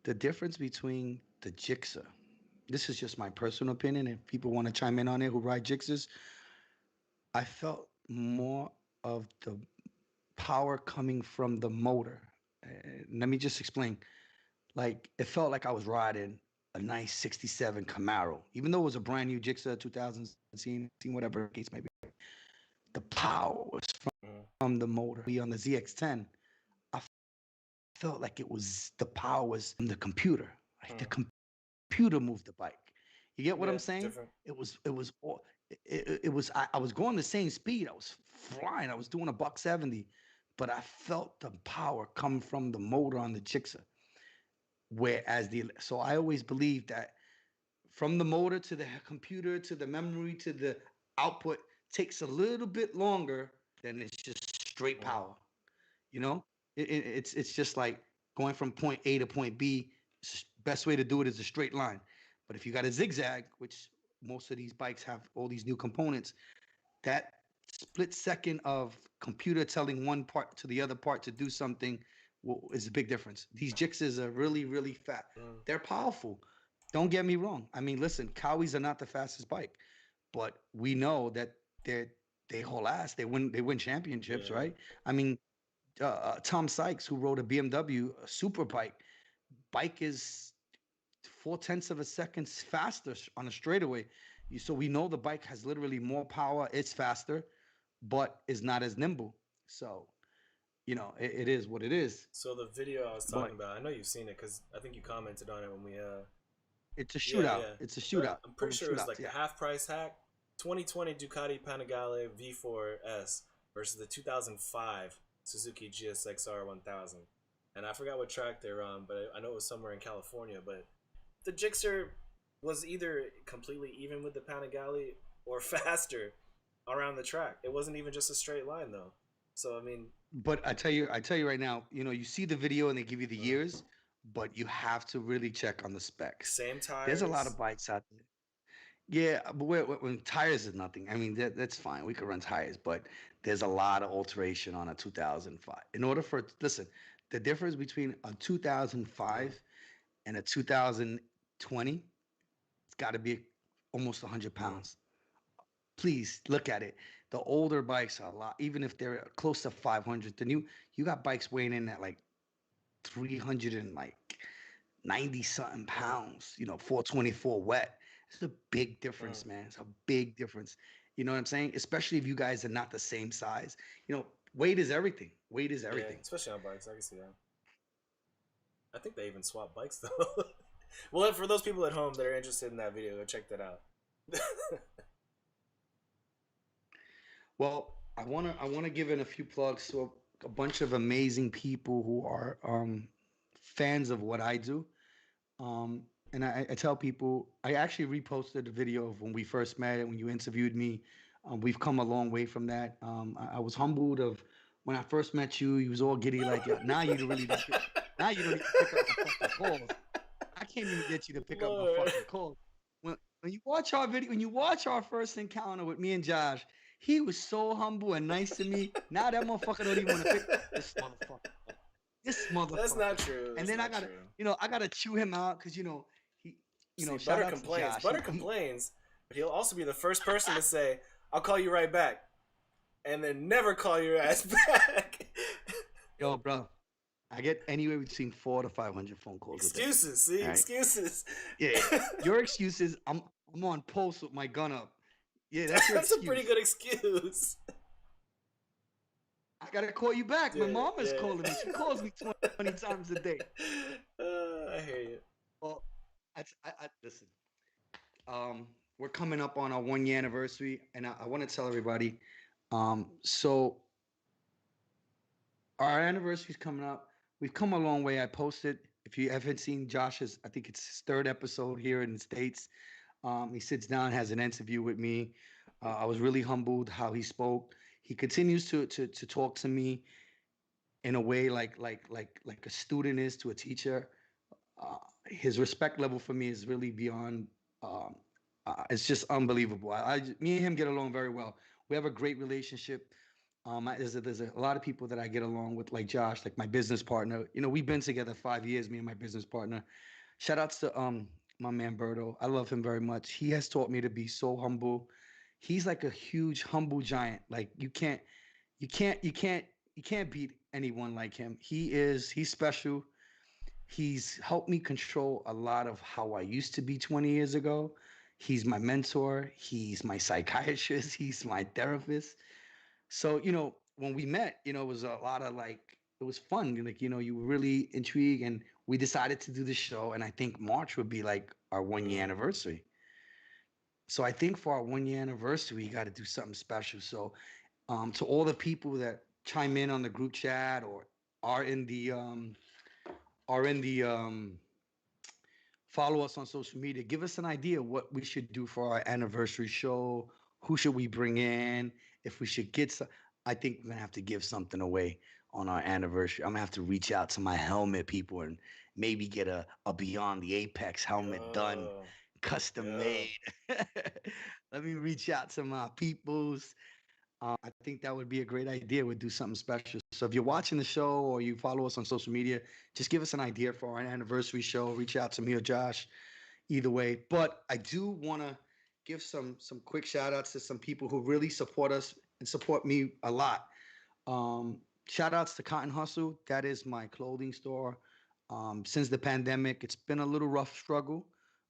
The difference between the Jixer. This is just my personal opinion. If people want to chime in on it who ride Jixers, I felt more of the power coming from the motor. Let me just explain. Like it felt like I was riding a nice '67 Camaro, even though it was a brand new Jixer 2017, whatever the case may be. The power was from the motor. We on the ZX10, I felt like it was the power was from the computer. Like the computer moved the bike. You get what I'm saying? Different. It was I was going the same speed. I was flying. I was doing a buck 70, but I felt the power come from the motor on the Jixer. Whereas so I always believed that from the motor to the computer to the memory to the output takes a little bit longer than it's just straight power. You know, it's just like going from point A to point B. Best way to do it is a straight line. But if you got a zigzag, which most of these bikes have all these new components, that split second of computer telling one part to the other part to do something is a big difference. These Jixes are really, really fat. They're powerful. Don't get me wrong. I mean, listen, Cowies are not the fastest bike, but we know that they haul ass. They win championships, right? I mean, Tom Sykes, who rode a BMW super bike is 4/10 of a second faster on a straightaway. So we know the bike has literally more power. It's faster, but is not as nimble. So, you know, it is what it is. So the video I was talking about, I know you've seen it because I think you commented on it when we It's a shootout. It's a shootout. I'm pretty sure it's like a half price hack. 2020 Ducati Panigale V4S versus the 2005 Suzuki GSX-R 1000. And I forgot what track they're on, but I know it was somewhere in California. But the Gixxer was either completely even with the Panigale or faster around the track. It wasn't even just a straight line though. So I mean, but I tell you right now, you know, you see the video and they give you the years, but you have to really check on the specs. Same tires. There's a lot of bikes out there. Yeah, but when tires is nothing. I mean, that's fine. We could run tires, but there's a lot of alteration on a 2005. In order for listen, the difference between a 2005 and a 2020, it's got to be almost 100 pounds. Please look at it. The older bikes are a lot, even if they're close to 500. The new, you got bikes weighing in at like 300 and like 90 something pounds. You know, 424 wet. It's a big difference, man. It's a big difference. You know what I'm saying? Especially if you guys are not the same size. You know, weight is everything. Weight is everything. Yeah, especially on bikes. I can see that. I think they even swap bikes though. Well, for those people at home that are interested in that video, go check that out. Well, I wanna give in a few plugs to a bunch of amazing people who are fans of what I do. And I tell people, I actually reposted a video of when we first met and when you interviewed me. We've come a long way from that. I was humbled of when I first met you. You was all giddy like, now you really don't. Now you don't even pick up the fucking calls. I can't even get you to pick up the fucking calls. When you watch our video, when you watch our first encounter with me and Josh, he was so humble and nice to me. Now that motherfucker don't even want to pick up this motherfucker. This motherfucker. That's not true. And then I gotta chew him out because he, See, shout Butter out complains. to Josh. Butter complains, but he'll also be the first person to say, "I'll call you right back," and then never call your ass back. Yo, bro, I get anywhere between 400 to 500 phone calls. Excuses, see, right? Excuses. Yeah, your excuses. I'm on post with my gun up. Yeah, that's a pretty good excuse. I gotta call you back. My mom is calling me. She calls me 20 times a day. I hear you. Well, I listen. We're coming up on our 1 year anniversary, and I want to tell everybody. So our anniversary is coming up. We've come a long way. I posted. If you haven't seen Josh's, I think it's his 3rd episode here in the States. He sits down, has an interview with me. I was really humbled how he spoke. He continues to talk to me in a way like a student is to a teacher. His respect level for me is really beyond. Um, it's just unbelievable. Me and him get along very well. We have a great relationship. There's a lot of people that I get along with, like Josh, like my business partner. You know, we've been together 5 years, me and my business partner. Shout outs to my man Berto. I love him very much. He has taught me to be so humble. He's like a huge humble giant. Like you can't, you can't, you can't beat anyone like him. He's special. He's helped me control a lot of how I used to be 20 years ago. He's my mentor. He's my psychiatrist. He's my therapist. So, when we met, it was a lot of like, it was fun. Like, you were really intrigued, and we decided to do the show. And I think March would be like our 1 year anniversary. So I think for our 1 year anniversary, we got to do something special. So, to all the people that chime in on the group chat or are in the, follow us on social media, give us an idea what we should do for our anniversary show. Who should we bring in? If we should get some, I think we're gonna have to give something away on our anniversary. I'm gonna have to reach out to my helmet people and maybe get a Beyond the Apex helmet done, Yo, custom yo. made. Let me reach out to my peoples. I think that would be a great idea. We'd do something special. So if you're watching the show or you follow us on social media, just give us an idea for our anniversary show. Reach out to me or Josh, either way. But I do want to give some quick shout outs to some people who really support us and support me a lot. Shout outs to Cotton Hustle. That is my clothing store. Since the pandemic, it's been a little rough struggle,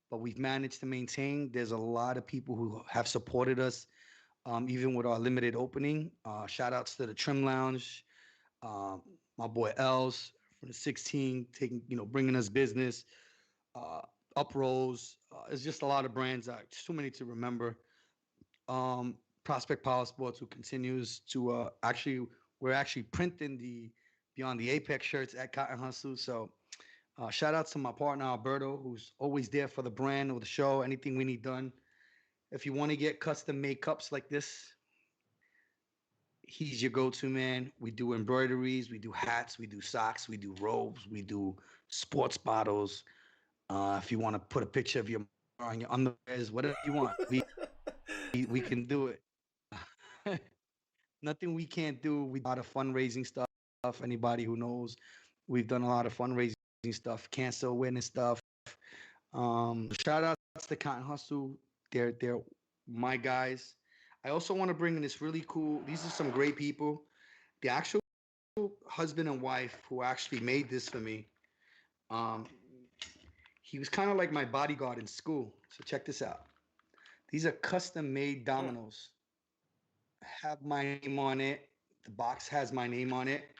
but we've managed to maintain. There's a lot of people who have supported us, even with our limited opening. Shout outs to the Trim Lounge, um, my boy Els from the 16, taking, bringing us business. Uh, Uprose. It's just a lot of brands. Too many to remember. Prospect Power Sports, who continues to we're actually printing the Beyond the Apex shirts at Cotton Hustle. So shout out to my partner Alberto, who's always there for the brand or the show, anything we need done. If you want to get custom made cups like this, he's your go-to man. We do embroideries, we do hats, we do socks, we do robes, we do sports bottles. If you want to put a picture of your on your underwears, whatever you want, we can do it. Nothing we can't do. We do a lot of fundraising stuff. Anybody who knows, we've done a lot of fundraising stuff, cancer awareness stuff. Shout outs to Cotton Hustle. They're my guys. I also want to bring in this really cool. These are some great people. The actual husband and wife who actually made this for me. Um, he was kind of like my bodyguard in school. So check this out. These are custom made Hmm. dominoes. Have my name on it. The box has my name on it.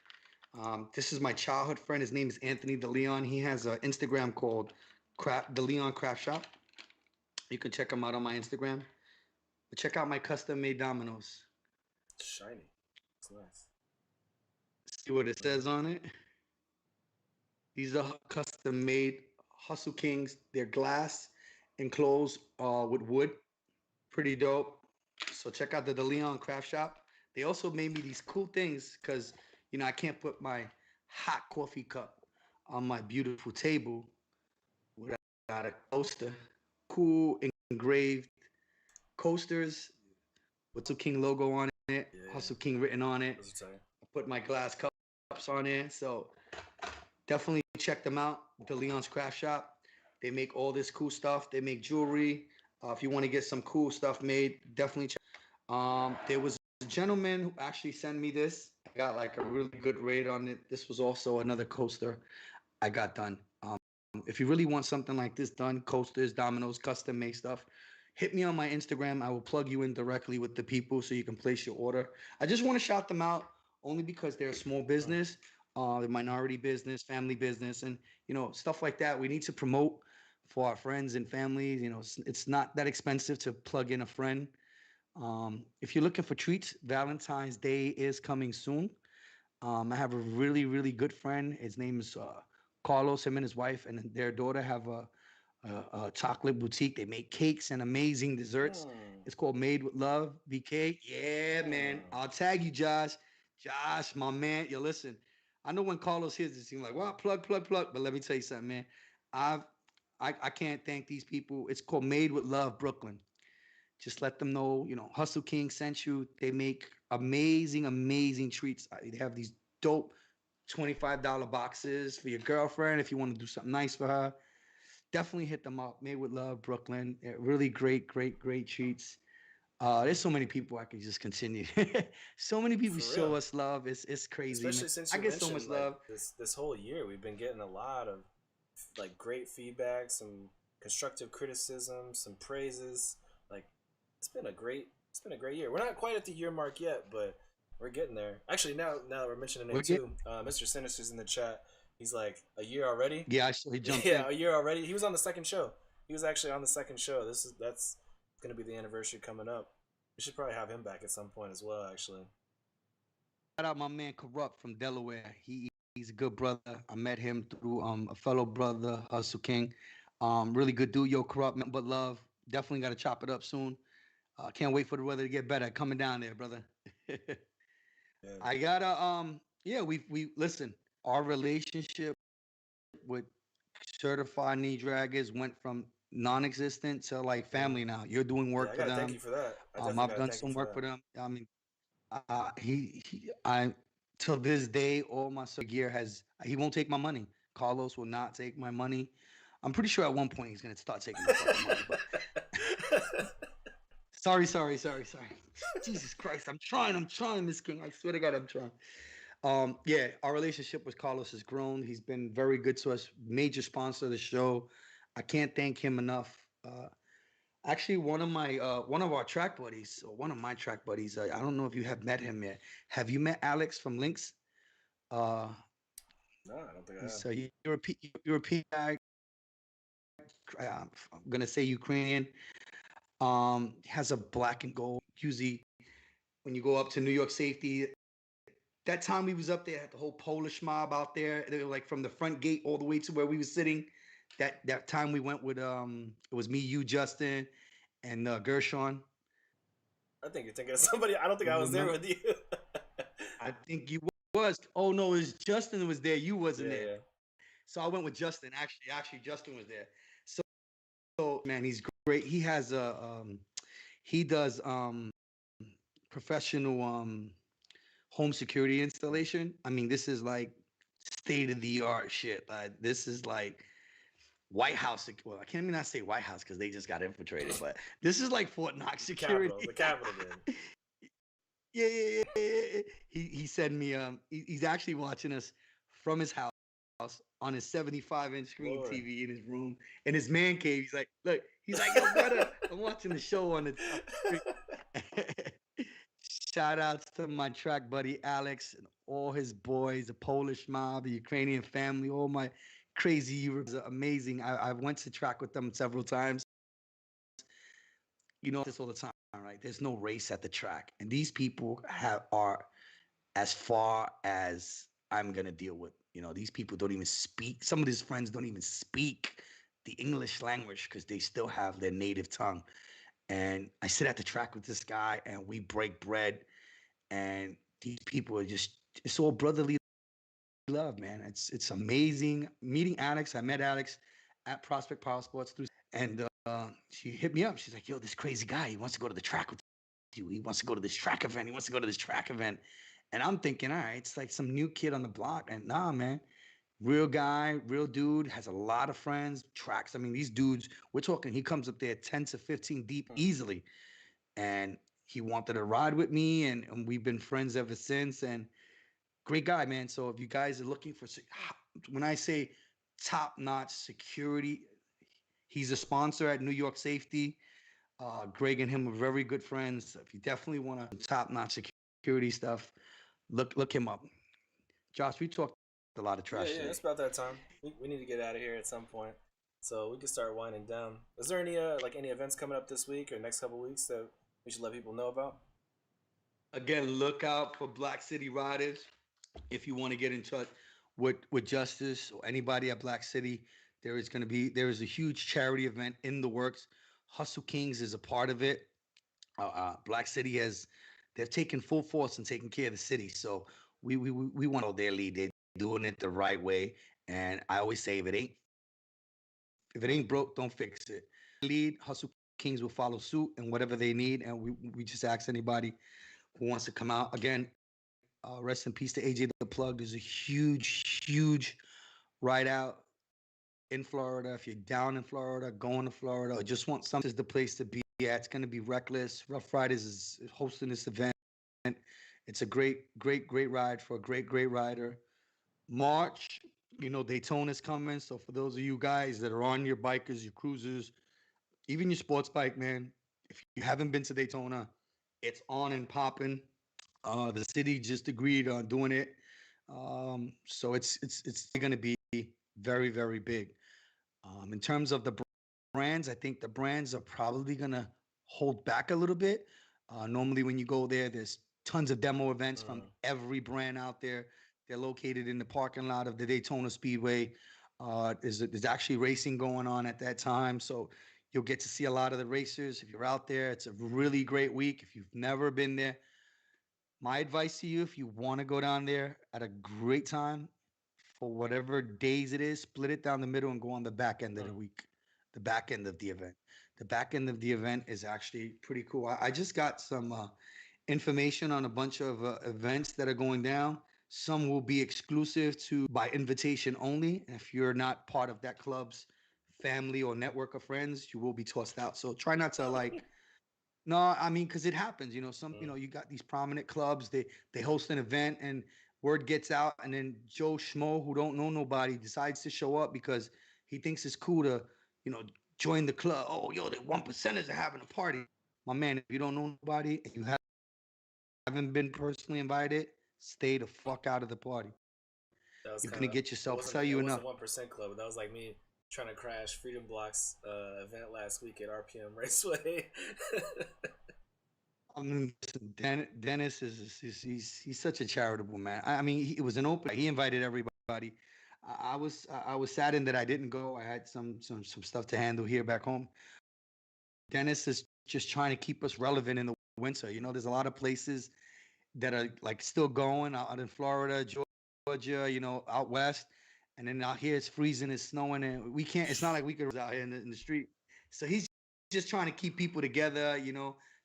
This is my childhood friend. His name is Anthony DeLeon. He has an Instagram called The Leon Craft Shop. You can check him out on my Instagram. But check out my custom made dominoes. Shiny. It's nice. See what it says on it. These are custom made Hustle Kings. They're glass enclosed with wood. Pretty dope. So check out the DeLeon Craft Shop. They also made me these cool things because I can't put my hot coffee cup on my beautiful table without a coaster. Cool engraved coasters with the King logo on it, Yeah, Hustle King written on it. those are tight. I put my glass cups on it. So definitely check them out. The Leon's Craft Shop. They make all this cool stuff. They make jewelry. If you want to get some cool stuff made, definitely check. There was a gentleman who actually sent me this. I got like a really good rate on it. This was also another coaster I got done. If you really want something like this done, coasters, dominoes, custom made stuff, hit me on my Instagram. I will plug you in directly with the people so you can place your order. I just want to shout them out only because they're a small business, the minority business, family business, and stuff like that. We need to promote for our friends and families. It's not that expensive to plug in a friend. If you're looking for treats, Valentine's Day is coming soon. I have a really, really good friend. His name is Carlos. Him and his wife and their daughter have chocolate boutique. They make cakes and amazing desserts. Hmm. It's called Made with Love, BK. Yeah, man. Hmm. I'll tag you, Josh. Josh, my man. Yo, listen. I know when Carlos hears this, he's like, "Well, plug, plug, plug." But let me tell you something, man. I've I can't thank these people. It's called Made with Love, Brooklyn. Just let them know, Hustle King sent you. They make amazing, amazing treats. They have these dope $25 boxes for your girlfriend if you want to do something nice for her. Definitely hit them up. Made with Love, Brooklyn. Really great, great, great treats. There's so many people I could just continue. So many people For show real. us love. It's crazy, man. Especially since I you get so much mentioned like love. this whole year, we've been getting a lot of like great feedback, some constructive criticism, some praises. Like it's been a great year. We're not quite at the year mark yet, but we're getting there. Actually, now that we're mentioning We're it getting, too, Mr. Sinister's in the chat. He's like, a year already. yeah, I saw he jumped Yeah, in. a year already. He was on the second show. He was actually on the second show. That's gonna be the anniversary coming up. We should probably have him back at some point as well. Actually, Shout out my man Corrupt from Delaware. He's a good brother. I met him through a fellow brother, Hustle King. Really good dude. Yo, Corrupt, nothing but love. Definitely got to chop it up soon. Can't wait for the weather to get better. Coming down there, brother. yeah, I gotta yeah, we listen. Our relationship with certified knee draggers went from non-existent to like mm. family now. You're doing Yeah. I work for gotta thank them. you for that. I definitely I've gotta done thank you some for work that. for them. I mean, I till this day, all my gear has. He won't take my money. Carlos will not take my money. I'm pretty sure at one point he's gonna start taking my fucking money. But sorry. Jesus Christ, I'm trying, Miss King. I swear to God, I'm trying. Yeah, our relationship with Carlos has grown. He's been very good to us. Major sponsor of the show. I can't thank him enough. Actually, one of our track buddies, or one of my track buddies. I don't know if you have met him yet. Have you met Alex from Lynx? Uh, No, I don't think I have. he's a European guy. I'm gonna say Ukrainian. Has a black and gold. Usually, when you go up to New York Safety, that time we was up there, had the whole Polish mob out there. They were like from the front gate all the way to where we were sitting. That time we went with it was me, you, Justin, and Gershon. I think you're thinking of somebody. I don't think You I was there remember? with you. I think you was. Oh no, it was Justin was there. You wasn't Yeah, there. yeah. So I went with Justin. Actually, Justin was there. So man, he's great. He does professional home security installation. I mean, this is like state of the art shit. Like this is like White House. Well, I can't even not say White House because they just got infiltrated, but this is like Fort Knox security. The Capitol did. Yeah. He sent me he's actually watching us from his house on his 75-inch screen Lord. TV in his room in his man cave. He's like, look, he's like, yo, brother, I'm watching the show on the shout outs to my track buddy Alex and all his boys, the Polish mob, the Ukrainian family, all my crazy Europeans are amazing. I went to track with them several times. You know this all the time, right? There's no race at the track. And these people are as far as I'm gonna deal with. These people don't even speak. Some of his friends don't even speak the English language because they still have their native tongue. And I sit at the track with this guy, and we break bread. And these people are it's all brotherly love, man. It's amazing meeting Alex. I met Alex at Prospect Power Sports and she hit me up. She's like, "Yo, this crazy guy. He wants to go to the track with you. He wants to go to this track event. He wants to go to this track event." And I'm thinking, all right, it's like some new kid on the block. And nah, man, real guy, real dude, has a lot of friends, tracks. I mean, these dudes, we're talking, he comes up there 10 to 15 deep Hmm. easily. And he wanted to ride with me, and we've been friends ever since. And great guy, man. So if you guys are looking for, when I say top-notch security, he's a sponsor at New York Safety. Greg and him are very good friends. If you definitely want to top-notch security stuff, look him up. Josh, we talked a lot of Yeah, trash yeah. today. It's about that time. We need to get out of here at some point, so we can start winding down. Is there any any events coming up this week or next couple weeks that we should let people know about? Again, look out for Black City Riders. If you want to get in touch with Justice or anybody at Black City, There is a huge charity event in the works. Hustle Kings is a part of it. Black City has they've taken full force and taken care of the city. So we want to their lead. They're doing it the right way. And I always say if it ain't broke, don't fix it. Lead Hustle Kings will follow suit and whatever they need. And we just ask anybody who wants to come out again. Rest in peace to AJ the Plug. There's a huge ride out in Florida. If you're down in Florida, going to Florida, or just want something, is the place to be. Yeah, it's going to be reckless. Rough Riders is hosting this event. It's a great ride for a great rider. March, Daytona's coming. So for those of you guys that are on your bikers, your cruisers, even your sports bike, man, if you haven't been to Daytona, it's on and popping. The city just agreed on doing it. So it's going to be very big. In terms of the brands, I think the brands are probably going to hold back a little bit. Normally, when you go there, there's tons of demo events from every brand out there. They're located in the parking lot of the Daytona Speedway. There's actually racing going on at that time. So you'll get to see a lot of the racers. If you're out there, it's a really great week. If you've never been there, my advice to you, if you want to go down there at a great time, for whatever days it is, split it down the middle and go on the back end of the week, the back end of the event. The back end of the event is actually pretty cool. I just got some information on a bunch of events that are going down. Some will be exclusive to by invitation only. If you're not part of that club's family or network of friends, you will be tossed out. So try not to no, I mean, because it happens, you got these prominent clubs, they host an event and word gets out, and then Joe Schmo, who don't know nobody, decides to show up because he thinks it's cool to, join the club. Oh, yo, the 1%ers are having a party. My man, if you don't know nobody and you haven't been personally invited, stay the fuck out of the party. You're gonna get yourself. Tell you enough. 1% Club. That was like me trying to crash Freedom Block's event last week at RPM Raceway. I mean, Dennis he's such a charitable man. I mean, it was an open. He invited everybody. I was saddened that I didn't go. I had some stuff to handle here back home. Dennis is just trying to keep us relevant in the winter. There's a lot of places that are like still going out in Florida, Georgia, out west. And then out here it's freezing, it's snowing, and we can't. It's not like we could out here in the street. So he's just trying to keep people together.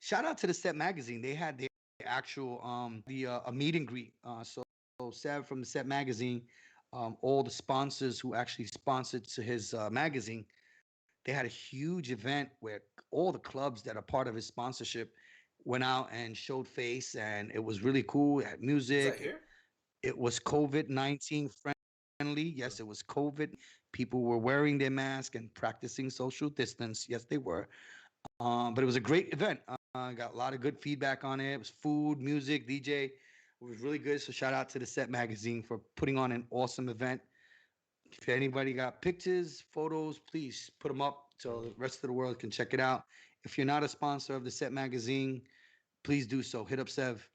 Shout out to the Set Magazine. They had their actual a meet and greet. So Seb from the Set Magazine, all the sponsors who actually sponsored to his magazine, they had a huge event where all the clubs that are part of his sponsorship went out and showed face, and it was really cool. It had music. Is that here? It was COVID-19 friendly. Yes, it was COVID. People were wearing their mask and practicing social distance. Yes, they were. But it was a great event. I got a lot of good feedback on it. It was food, music, DJ. It was really good. So shout out to the Set Magazine for putting on an awesome event. If anybody got pictures, photos, please put them up so the rest of the world can check it out. If you're not a sponsor of the Set Magazine, please do so. Hit up Sev.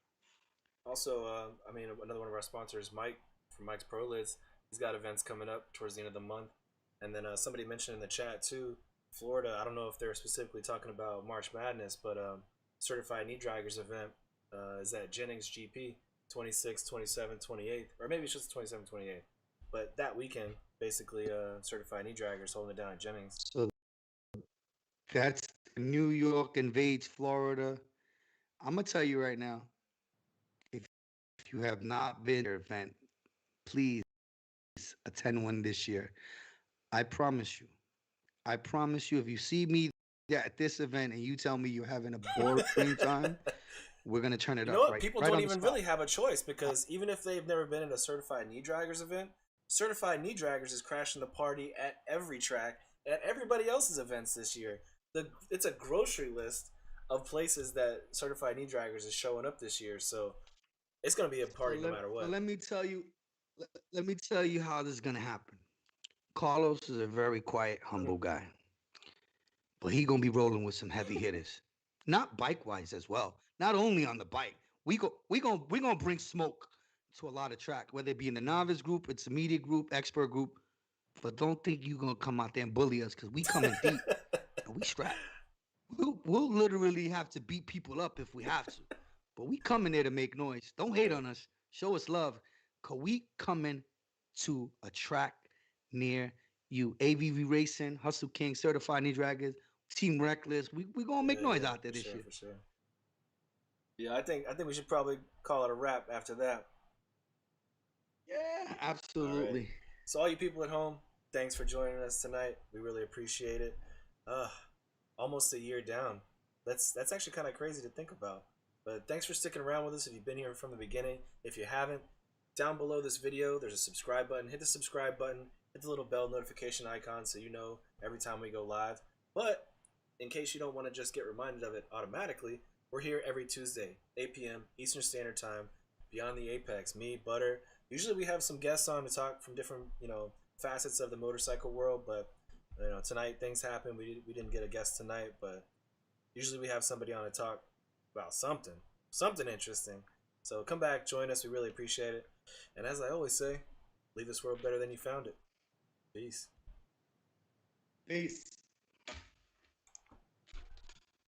Also, another one of our sponsors, Mike from Mike's Pro Lids. He's got events coming up towards the end of the month. And then somebody mentioned in the chat too, Florida. I don't know if they're specifically talking about March Madness, but Certified Knee Draggers event is at Jennings GP 26, 27, 28, or maybe it's just 27, 28. But that weekend, basically, Certified Knee Draggers holding it down at Jennings. So that's New York invades Florida. I'm gonna tell you right now, if you have not been to an event, please attend one this year. I promise you. If you see me at this event and you tell me you're having a boring time, we're gonna turn it up. You know what? People don't even really have a choice, because even if they've never been in a Certified Knee Draggers event, Certified Knee Draggers is crashing the party at every track, at everybody else's events this year. It's a grocery list of places that Certified Knee Draggers is showing up this year, so it's gonna be a party no matter what. Let me tell you how this is gonna happen. Carlos is a very quiet, humble guy, but he gonna be rolling with some heavy hitters, not bike wise as well. Not only on the bike, we gonna bring smoke to a lot of track, whether it be in the novice group, intermediate group, expert group. but don't think you gonna come out there and bully us because we coming deep and we strapped. We'll literally have to beat people up if we have to, but we coming there to make noise. Don't hate on us. Show us love, cause we coming to a track near you. AVV Racing, Hustle King, Certified Knee Draggers, Team Reckless. We gonna make noise out there this year. For sure. Yeah, I think we should probably call it a wrap after that. Yeah, absolutely. Right. So all you people at home, thanks for joining us tonight. We really appreciate it. Almost a year down. That's actually kind of crazy to think about. But thanks for sticking around with us if you've been here from the beginning. If you haven't, down below this video, there's a subscribe button. Hit the subscribe button. Hit the little bell notification icon so you know every time we go live. But in case you don't want to just get reminded of it automatically, we're here every Tuesday, 8 p.m. Eastern Standard Time, Beyond the Apex. Me, Butter. Usually we have some guests on to talk from different, facets of the motorcycle world, but tonight things happen. We didn't get a guest tonight, but usually we have somebody on to talk about something interesting. So come back, join us. We really appreciate it. And as I always say, leave this world better than you found it. Peace. Peace.